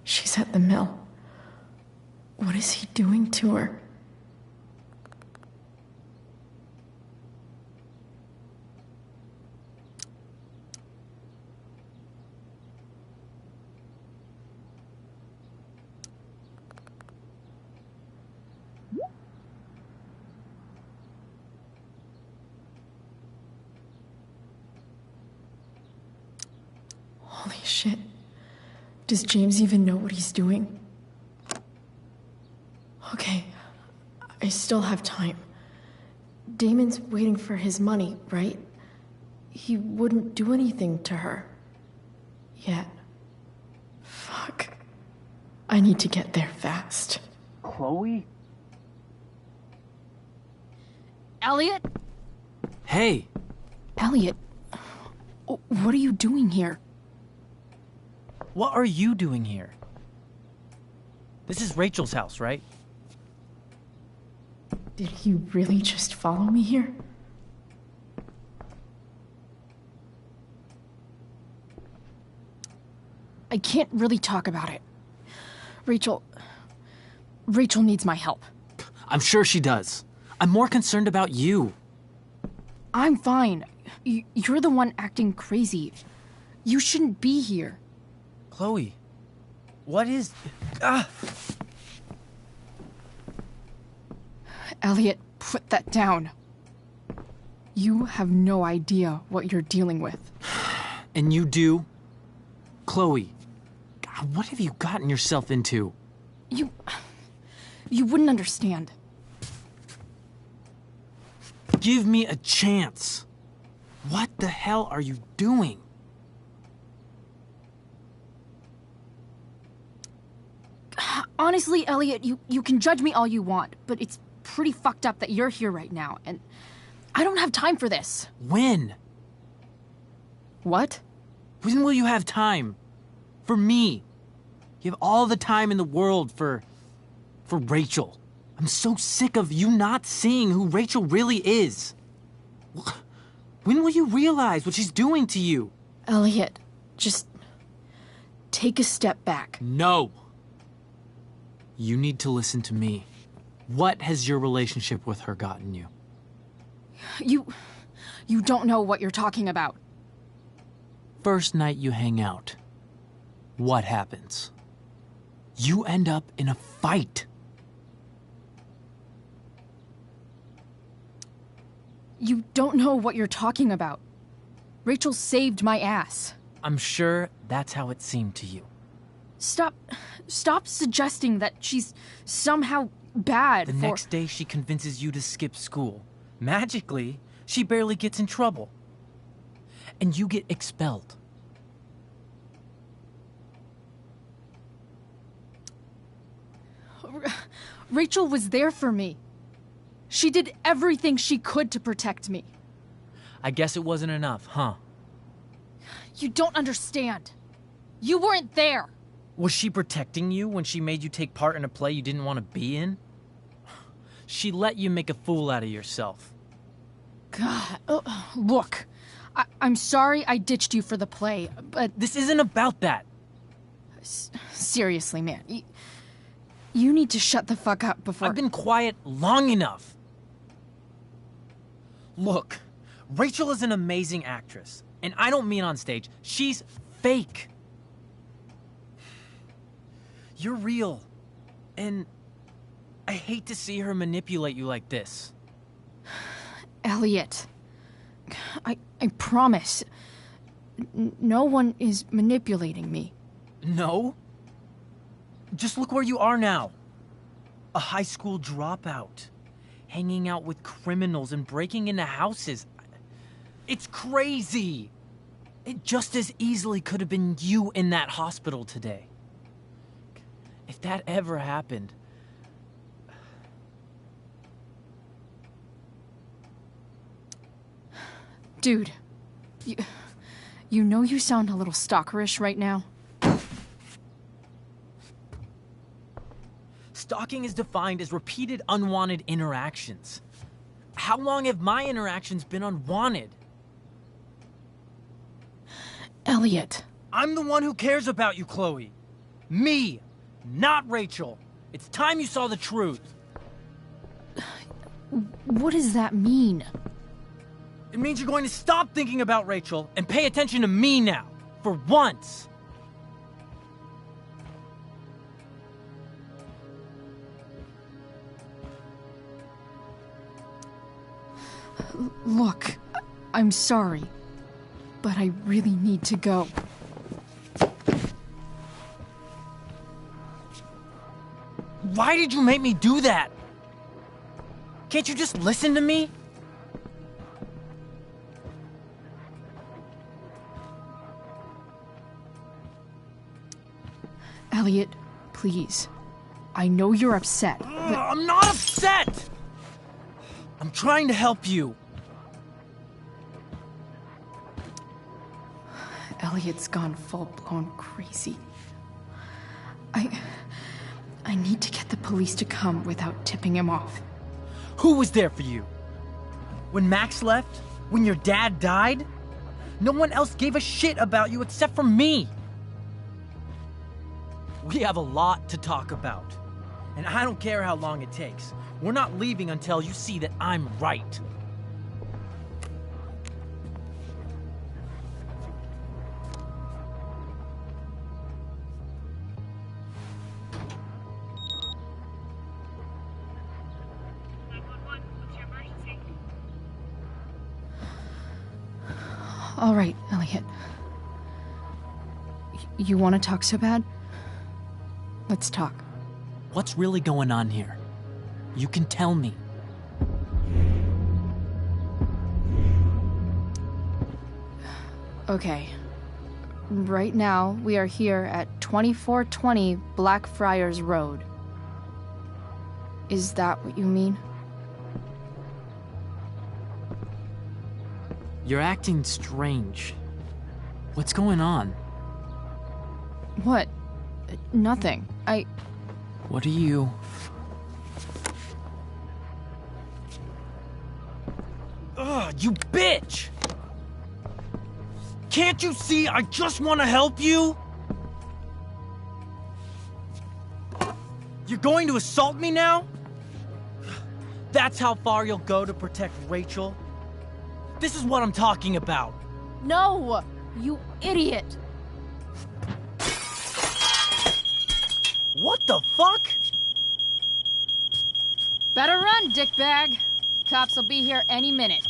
she's at the mill. What is he doing to her? Holy shit. Does James even know what he's doing? Okay, I still have time. Damon's waiting for his money, right? He wouldn't do anything to her. Yet. Fuck. I need to get there fast. Chloe? Elliot? Hey! Elliot, what are you doing here? What are you doing here? This is Rachel's house, right? Did he really just follow me here? I can't really talk about it. Rachel needs my help. I'm sure she does. I'm more concerned about you. I'm fine. You're the one acting crazy. You shouldn't be here. Chloe, what is... Elliot, put that down. You have no idea what you're dealing with. And you do? Chloe, God, what have you gotten yourself into? You wouldn't understand. Give me a chance. What the hell are you doing? Honestly, Elliot, you can judge me all you want, but it's pretty fucked up that you're here right now, and I don't have time for this. When? What? When will you have time? For me. You have all the time in the world for Rachel. I'm so sick of you not seeing who Rachel really is. When will you realize what she's doing to you? Elliot, just take a step back. No. You need to listen to me. What has your relationship with her gotten you? You don't know what you're talking about. First night you hang out, what happens? You end up in a fight. You don't know what you're talking about. Rachel saved my ass. I'm sure that's how it seemed to you. Stop suggesting that she's somehow bad. The next day she convinces you to skip school. Magically, she barely gets in trouble. And you get expelled. Rachel was there for me. She did everything she could to protect me. I guess it wasn't enough, huh? You don't understand. You weren't there. Was she protecting you when she made you take part in a play you didn't want to be in? She let you make a fool out of yourself. God, look. I'm sorry I ditched you for the play, but... This isn't about that. Seriously, man. You need to shut the fuck up before... I've been quiet long enough. Look, Rachel is an amazing actress. And I don't mean on stage. She's fake. You're real. And I hate to see her manipulate you like this. Elliot, I promise. No one is manipulating me. No? Just look where you are now. A high school dropout. Hanging out with criminals and breaking into houses. It's crazy. It just as easily could have been you in that hospital today. If that ever happened... Dude, you know you sound a little stalkerish right now? Stalking is defined as repeated unwanted interactions. How long have my interactions been unwanted? Elliot. I'm the one who cares about you, Chloe. Me, not Rachel. It's time you saw the truth. What does that mean? It means you're going to stop thinking about Rachel and pay attention to me now, for once. Look, I'm sorry, but I really need to go. Why did you make me do that? Can't you just listen to me? Elliot, please. I know you're upset, but... I'm not upset! I'm trying to help you. Elliot's gone full-blown crazy. I need to get the police to come without tipping him off. Who was there for you? When Max left? When your dad died? No one else gave a shit about you except for me. We have a lot to talk about. And I don't care how long it takes. We're not leaving until you see that I'm right. All right, Elliot. You want to talk so bad? Let's talk. What's really going on here? You can tell me. Okay. Right now, we are here at 2420 Blackfriars Road. Is that what you mean? You're acting strange. What's going on? What? Nothing. What are you... Ugh, you bitch! Can't you see I just want to help you? You're going to assault me now? That's how far you'll go to protect Rachel? This is what I'm talking about. No! You idiot! What the fuck? Better run, dickbag. Cops will be here any minute.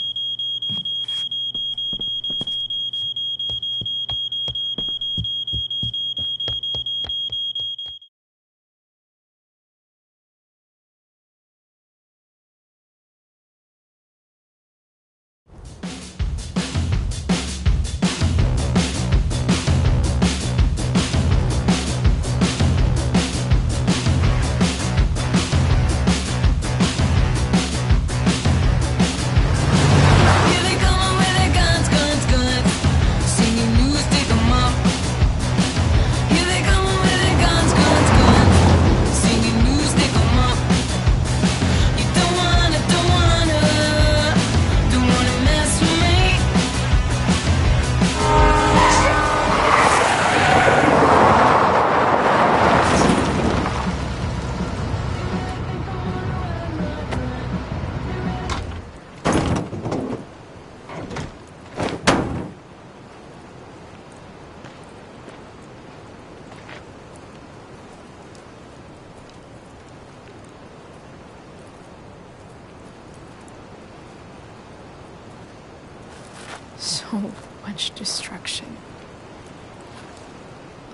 So much destruction.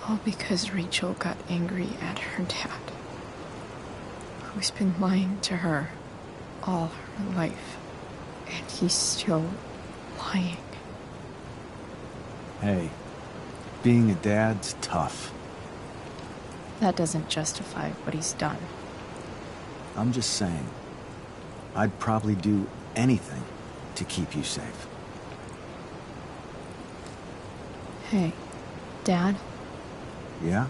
All because Rachel got angry at her dad, who's been lying to her all her life. And he's still lying. Hey, being a dad's tough. That doesn't justify what he's done. I'm just saying, I'd probably do anything to keep you safe. Hey, Dad, Yeah?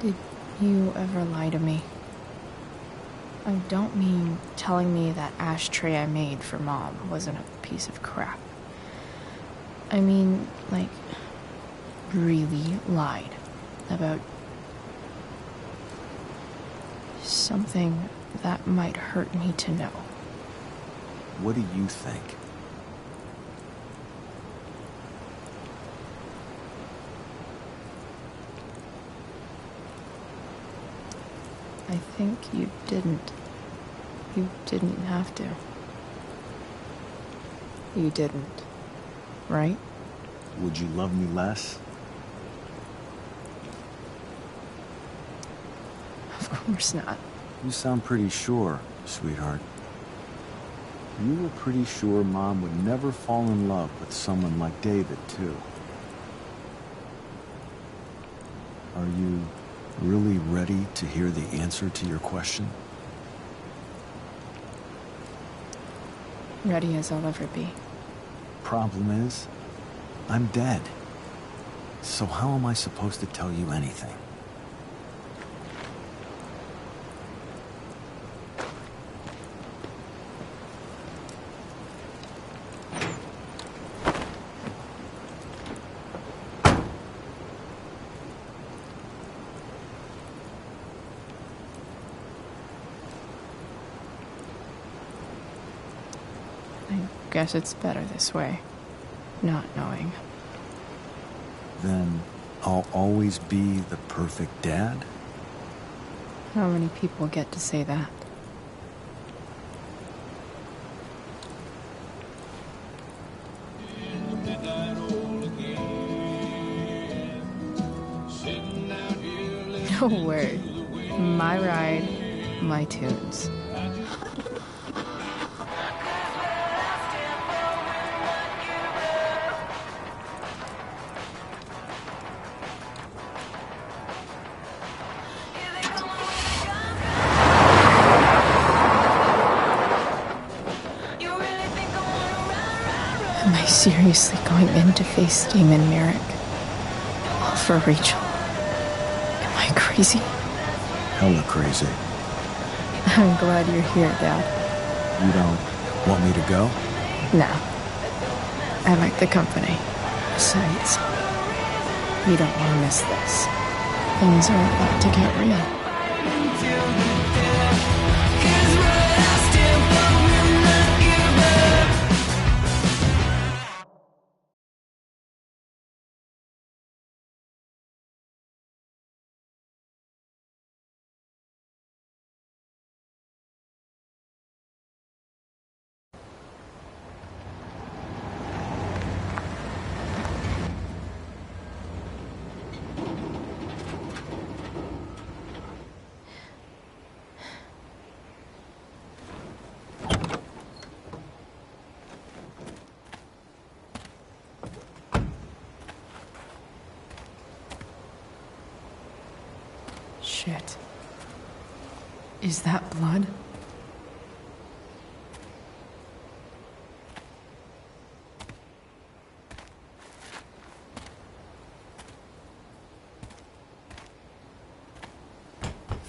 did you ever lie to me? I don't mean telling me that ashtray I made for Mom wasn't a piece of crap. I mean, like, really lied about something that might hurt me to know. What do you think? I think you didn't. You didn't have to. You didn't, right? Would you love me less? Of course not. You sound pretty sure, sweetheart. You were pretty sure Mom would never fall in love with someone like David, too. Are you really ready to hear the answer to your question? Ready as I'll ever be. Problem is, I'm dead. So how am I supposed to tell you anything? I guess it's better this way, not knowing. Then I'll always be the perfect dad? How many people get to say that? No word. My ride, my tunes. Am I seriously going in to face Damon Merrick? All for Rachel? Am I crazy? Hella crazy. I'm glad you're here, Dad. You don't want me to go? No. I like the company. Besides, we don't want to miss this. Things are about to get real. Shit. Is that blood?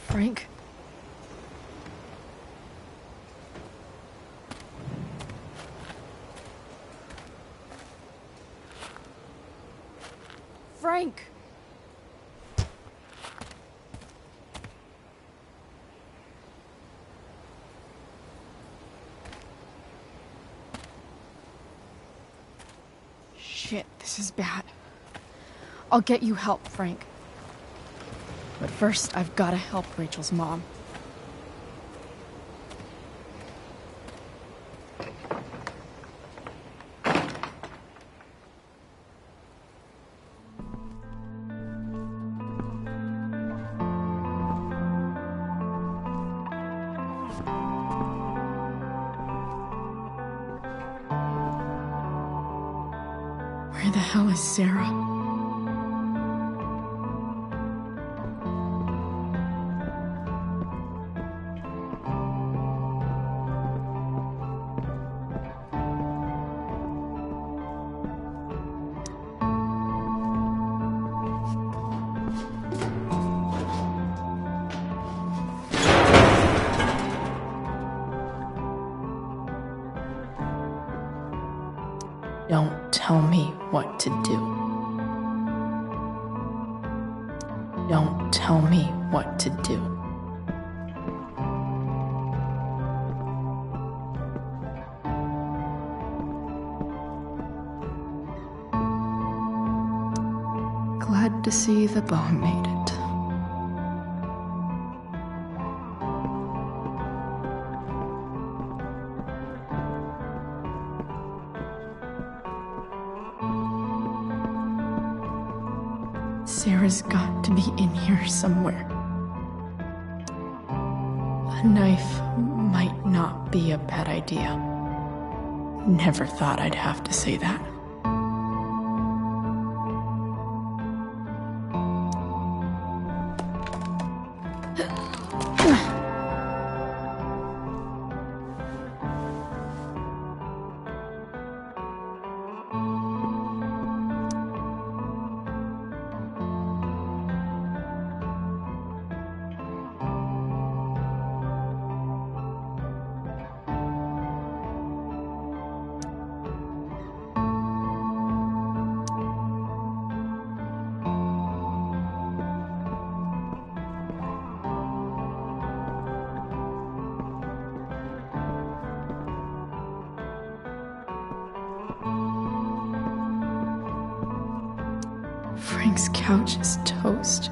Frank? Frank! Shit, this is bad. I'll get you help, Frank. But first, I've got to help Rachel's mom. Where the hell is Sarah? Don't tell me what to do. Don't tell me what to do. Glad to see the bone made it. Sarah's got to be in here somewhere. A knife might not be a bad idea. Never thought I'd have to say that. Frank's couch is toast.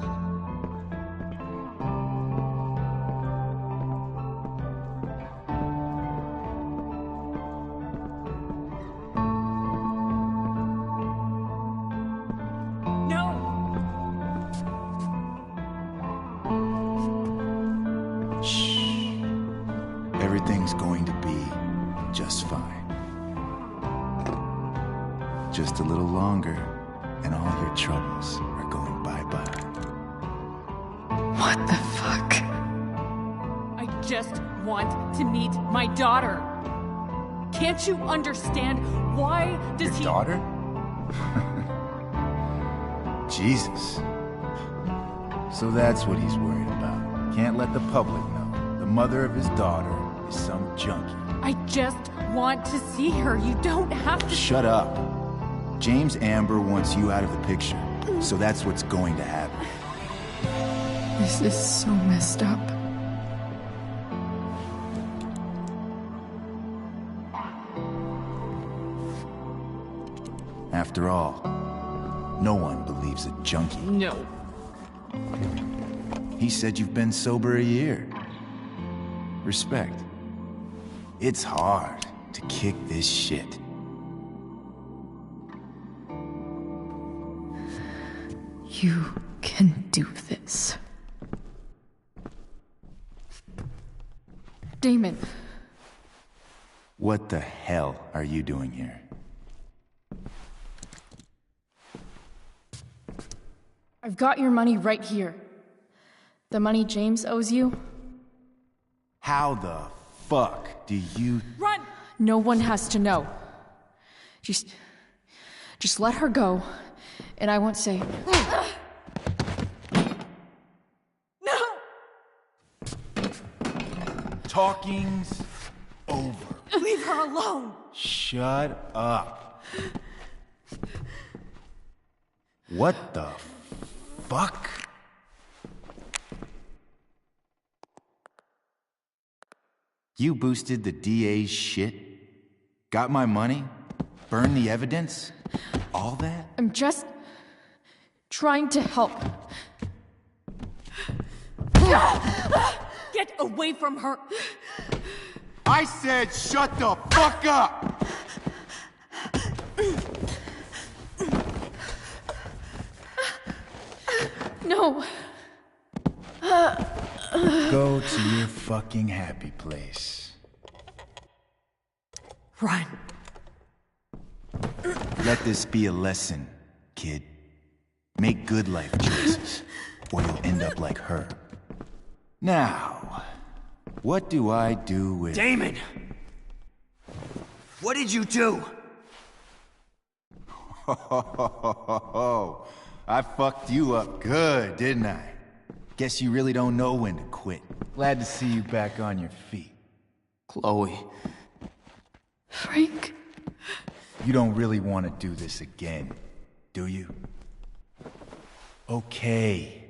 Everything's going to be just fine. Just a little longer, and all your troubles are going bye-bye. What the fuck? I just want to meet my daughter. Can't you understand? Why does Your daughter? Jesus. So that's what he's worried about. Can't let the public know. The mother of his daughter is some junkie. I just want to see her. You don't have to. Shut up. James Amber wants you out of the picture, so that's what's going to happen. This is so messed up. After all, no one believes a junkie. No. He said you've been sober a year. Respect. It's hard to kick this shit. You can do this. Damon. What the hell are you doing here? I've got your money right here. The money James owes you. How the fuck do you... Run! No one has to know. Just let her go, and I won't say... No! Talking's over. Leave her alone! Shut up. What the fuck? You boosted the DA's shit? Got my money? Burned the evidence? All that? I'm just trying to help. Get away from her! I said shut the fuck up! No. Go to your fucking happy place. Run. Let this be a lesson, kid. Make good life choices, or you'll end up like her. Now, what do I do with... Damon! What did you do? I fucked you up good, didn't I? Guess you really don't know when to quit. Glad to see you back on your feet. Chloe. Frank? You don't really want to do this again, do you? Okay.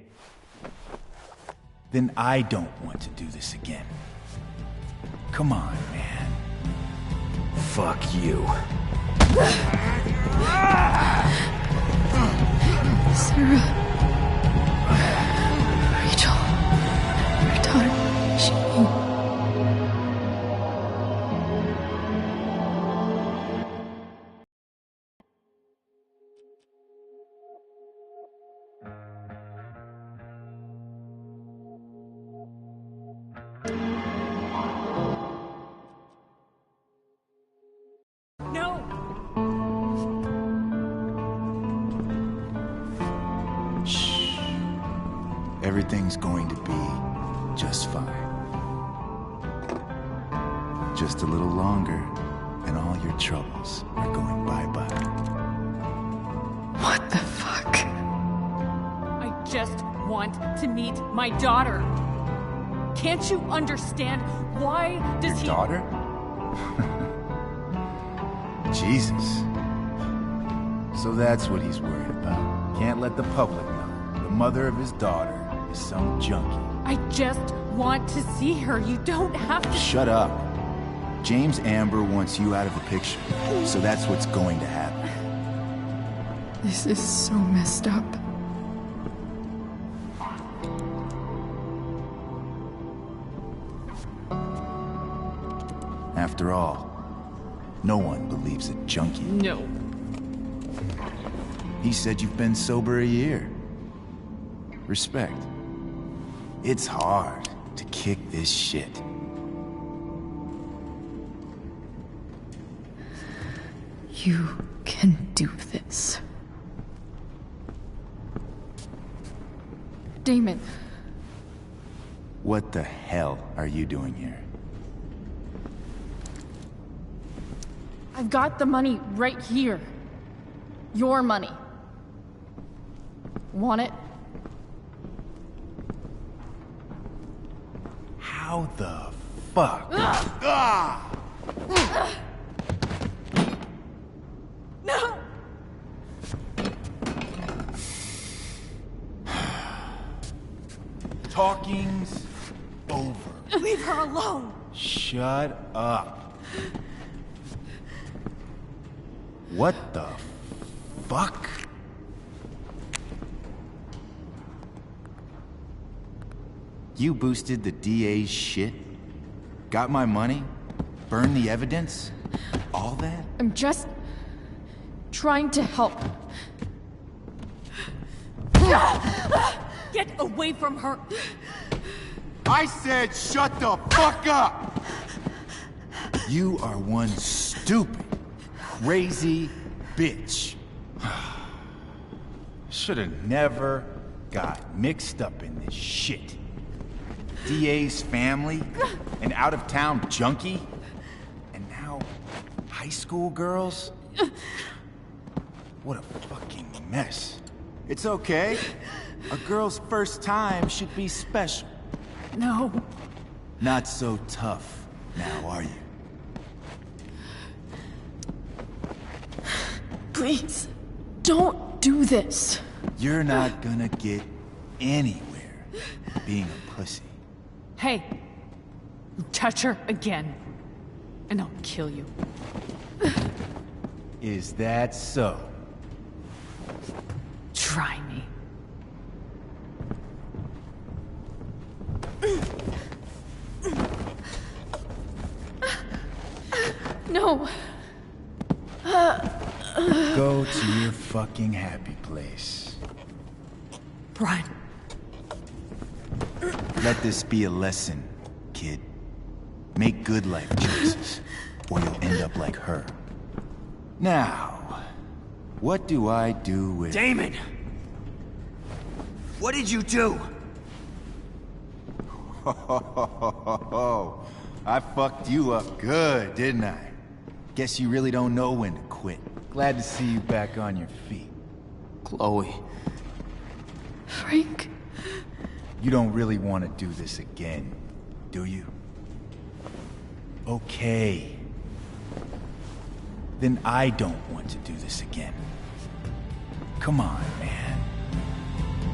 Then I don't want to do this again. Come on, man. Fuck you. Sarah. Rachel. Her daughter. She... Everything's going to be just fine. Just a little longer, and all your troubles are going bye-bye. What the fuck? I just want to meet my daughter. Can't you understand? Why does he... Daughter? Jesus. So that's what he's worried about. Can't let the public know. The mother of his daughter is some junkie. I just want to see her. You don't have to... Shut up. James Amber wants you out of the picture, so that's what's going to happen. This is so messed up. After all, no one believes a junkie. No. He said you've been sober a year. Respect. It's hard to kick this shit. You can do this. Damon. What the hell are you doing here? I've got the money right here. Your money. Want it? How the fuck? Ah! No! Talking's over. Leave her alone! Shut up. What the fuck? You boosted the DA's shit? Got my money? Burned the evidence? All that? I'm just trying to help. Get away from her! I said shut the fuck up! You are one stupid, crazy bitch. Should've never got mixed up in this shit. DA's family, an out-of-town junkie, and now high school girls? What a fucking mess. It's okay. A girl's first time should be special. No. Not so tough now, are you? Please, don't do this. You're not gonna get anywhere being a pussy. Hey, you touch her again, and I'll kill you. Is that so? Try me. No. Go to your fucking happy place. Run. Let this be a lesson, kid. Make good life choices, or you'll end up like her. Now, what do I do with... Damon! What did you do? I fucked you up good, didn't I? Guess you really don't know when to quit. Glad to see you back on your feet. Chloe. Frank. You don't really want to do this again, do you? Okay. Then I don't want to do this again. Come on, man.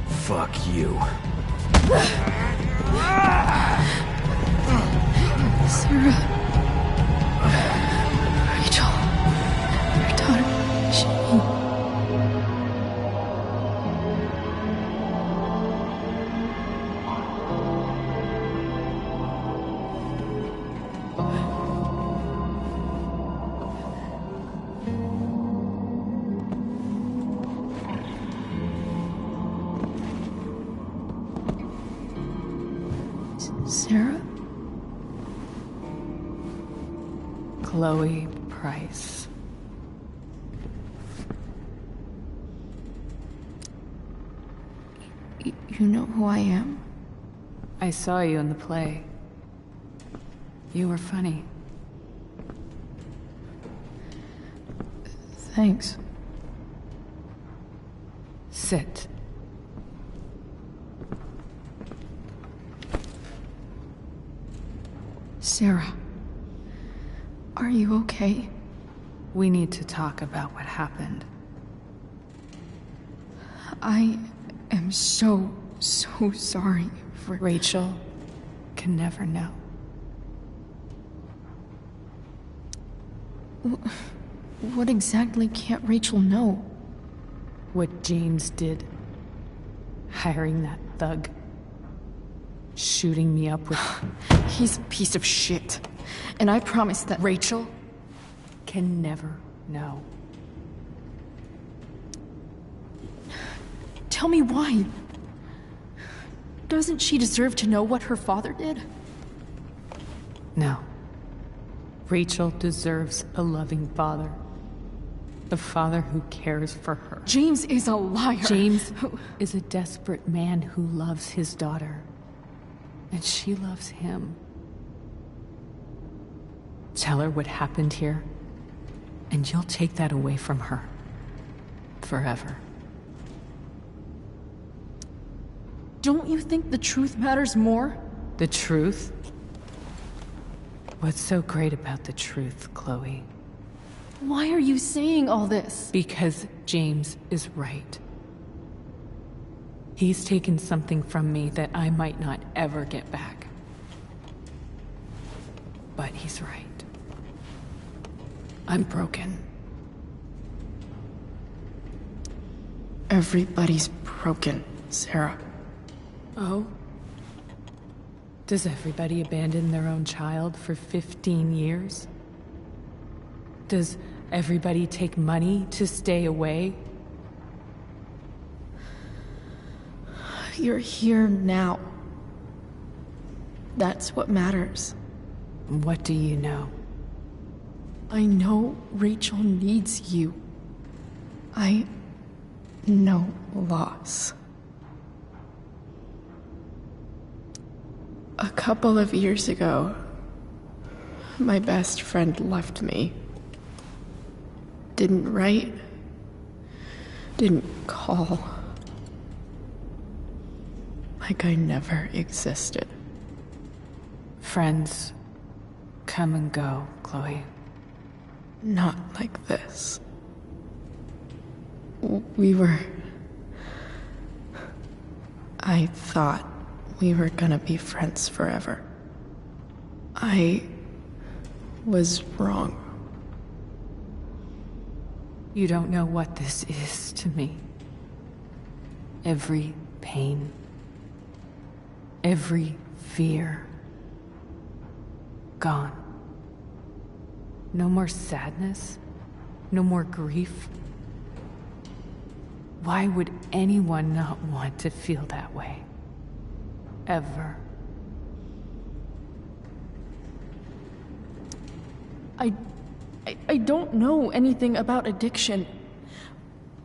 Fuck you. Sarah. Rachel. Her daughter, Shane. Sarah? Chloe Price. You know who I am? I saw you in the play. You were funny. Thanks. Sit. Sarah. Are you okay? We need to talk about what happened. I am so sorry for... Rachel can never know. What exactly can't Rachel know? What James did. Hiring that thug. Shooting me up with... He's a piece of shit. And I promise that... Rachel can never know. Tell me why. Doesn't she deserve to know what her father did? No. Rachel deserves a loving father. A father who cares for her. James is a liar. James is a desperate man who loves his daughter. And she loves him. Tell her what happened here, and you'll take that away from her. Forever. Don't you think the truth matters more? The truth? What's so great about the truth, Chloe? Why are you saying all this? Because James is right. He's taken something from me that I might not ever get back. But he's right. I'm broken. Everybody's broken, Sarah. Oh? Does everybody abandon their own child for 15 years? Does everybody take money to stay away? You're here now. That's what matters. What do you know? I know Rachel needs you. I know loss. A couple of years ago, my best friend left me. Didn't write. Didn't call. Like I never existed. Friends come and go, Chloe. Not like this. I thought we were gonna be friends forever. I was wrong. You don't know what this is to me. Every pain, every fear, gone. No more sadness, no more grief. Why would anyone not want to feel that way? Ever. I don't know anything about addiction,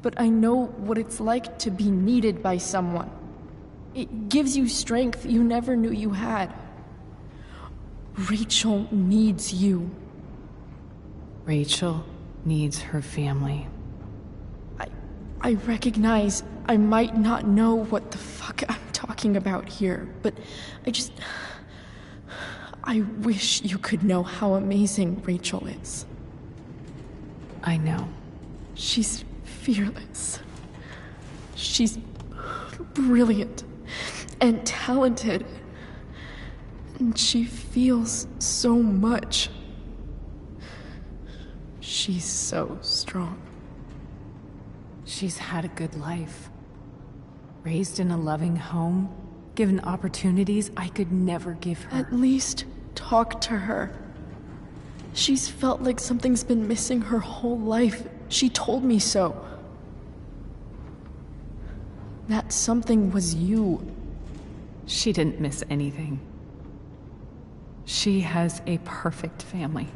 but I know what it's like to be needed by someone. It gives you strength you never knew you had. Rachel needs you. Rachel needs her family. I recognize I might not know what the fuck I'm talking about here, but I wish you could know how amazing Rachel is. I know. She's fearless. She's brilliant and talented. And she feels so much. She's so strong. She's had a good life. Raised in a loving home, given opportunities I could never give her. At least talk to her. She's felt like something's been missing her whole life. She told me so. That something was you. She didn't miss anything. She has a perfect family.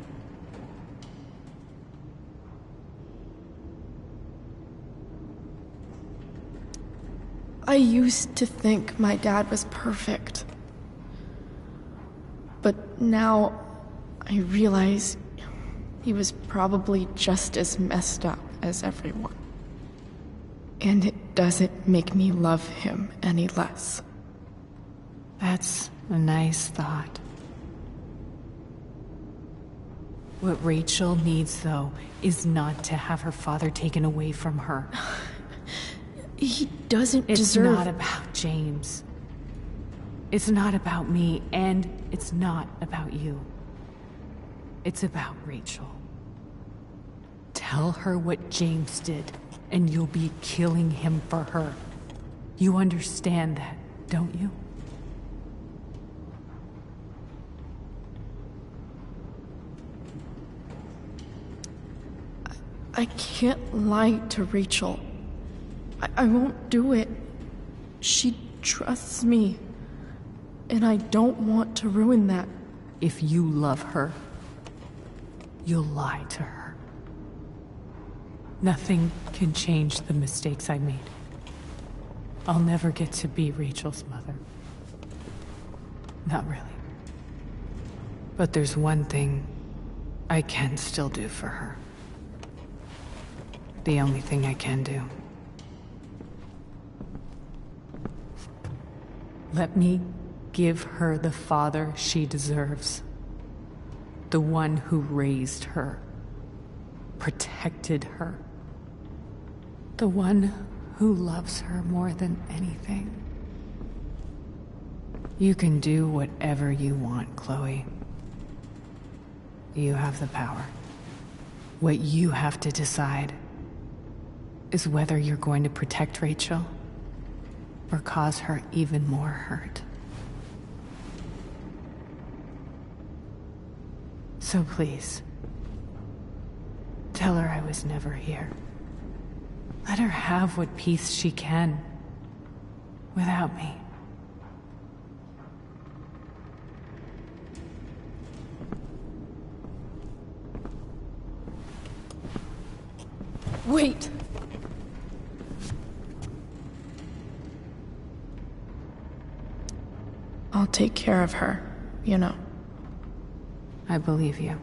I used to think my dad was perfect. But now I realize he was probably just as messed up as everyone. And it doesn't make me love him any less. That's a nice thought. What Rachel needs, though, is not to have her father taken away from her. He doesn't deserve... deserve... It's not about James. It's not about me, and it's not about you. It's about Rachel. Tell her what James did, and you'll be killing him for her. You understand that, don't you? I can't lie to Rachel. I won't do it. She trusts me. And I don't want to ruin that. If you love her, you'll lie to her. Nothing can change the mistakes I made. I'll never get to be Rachel's mother. Not really. But there's one thing I can still do for her. The only thing I can do. Let me give her the father she deserves. The one who raised her, protected her. The one who loves her more than anything. You can do whatever you want, Chloe. You have the power. What you have to decide is whether you're going to protect Rachel or cause her even more hurt. So please, tell her I was never here. Let her have what peace she can without me. Wait! I'll take care of her, you know. I believe you.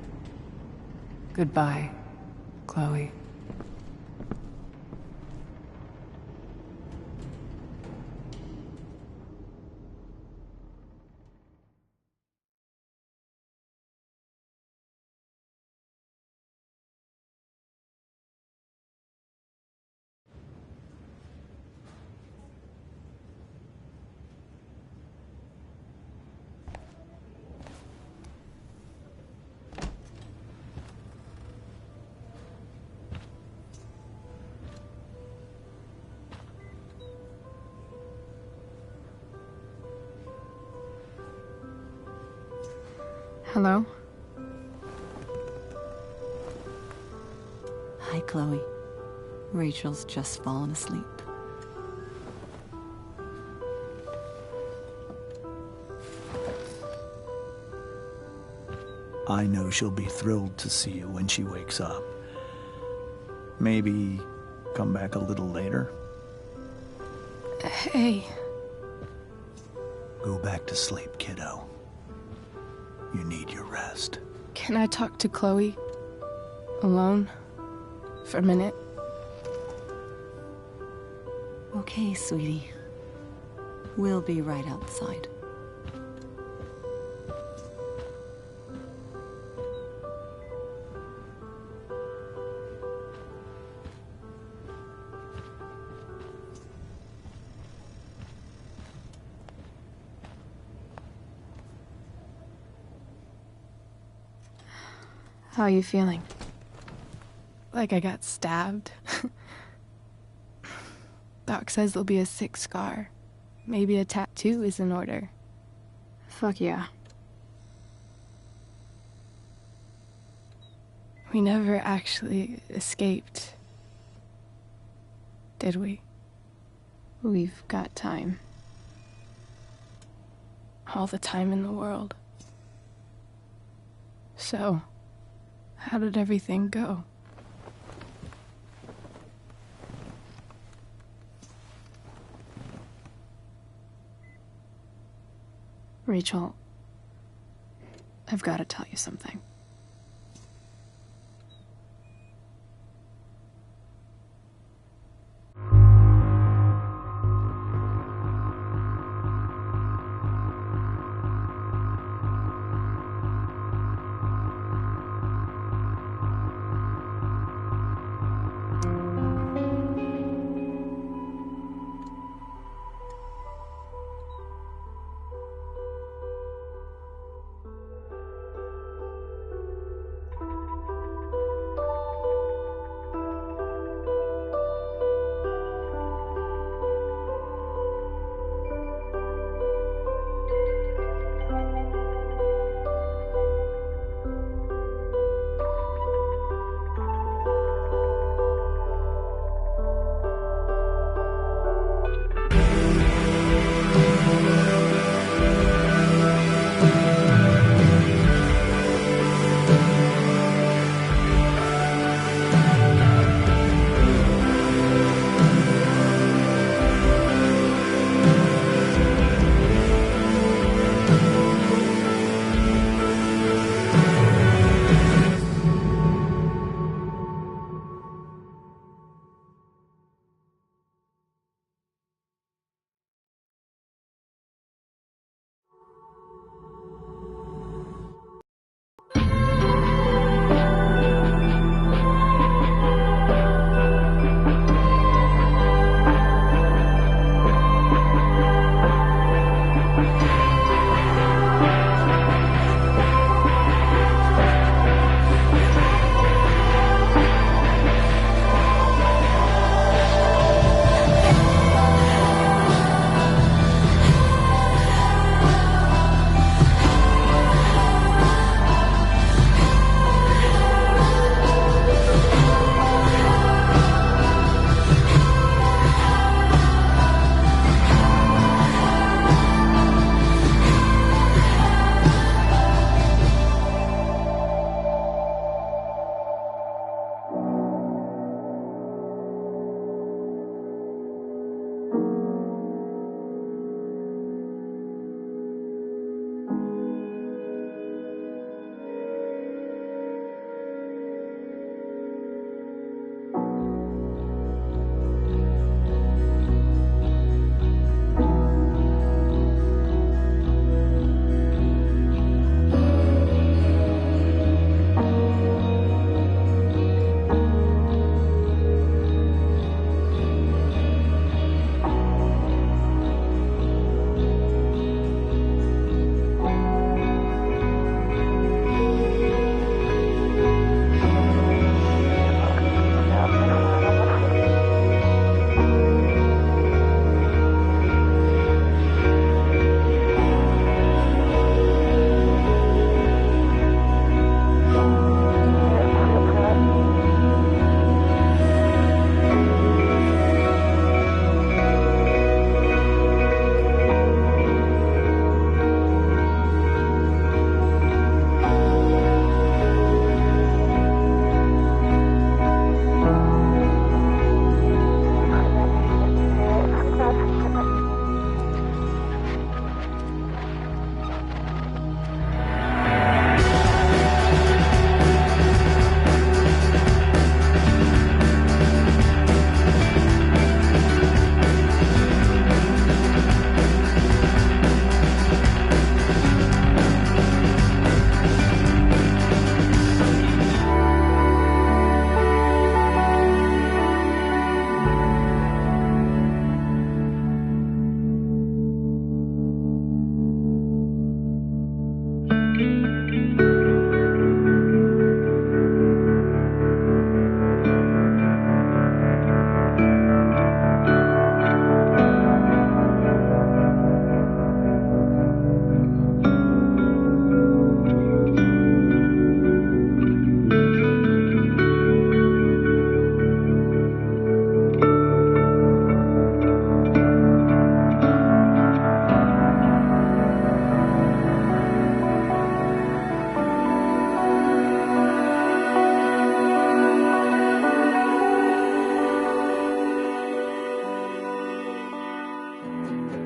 Goodbye, Chloe. Hello? Hi, Chloe. Rachel's just fallen asleep. I know she'll be thrilled to see you when she wakes up. Maybe come back a little later? Hey. Go back to sleep, kiddo. You need your rest. Can I talk to Chloe? Alone? For a minute? Okay, sweetie. We'll be right outside. How are you feeling? Like I got stabbed? Doc says there'll be a sick scar. Maybe a tattoo is in order. Fuck yeah. We never actually escaped, did we? We've got time. All the time in the world. So, how did everything go? Rachel, I've got to tell you something.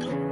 Thank you.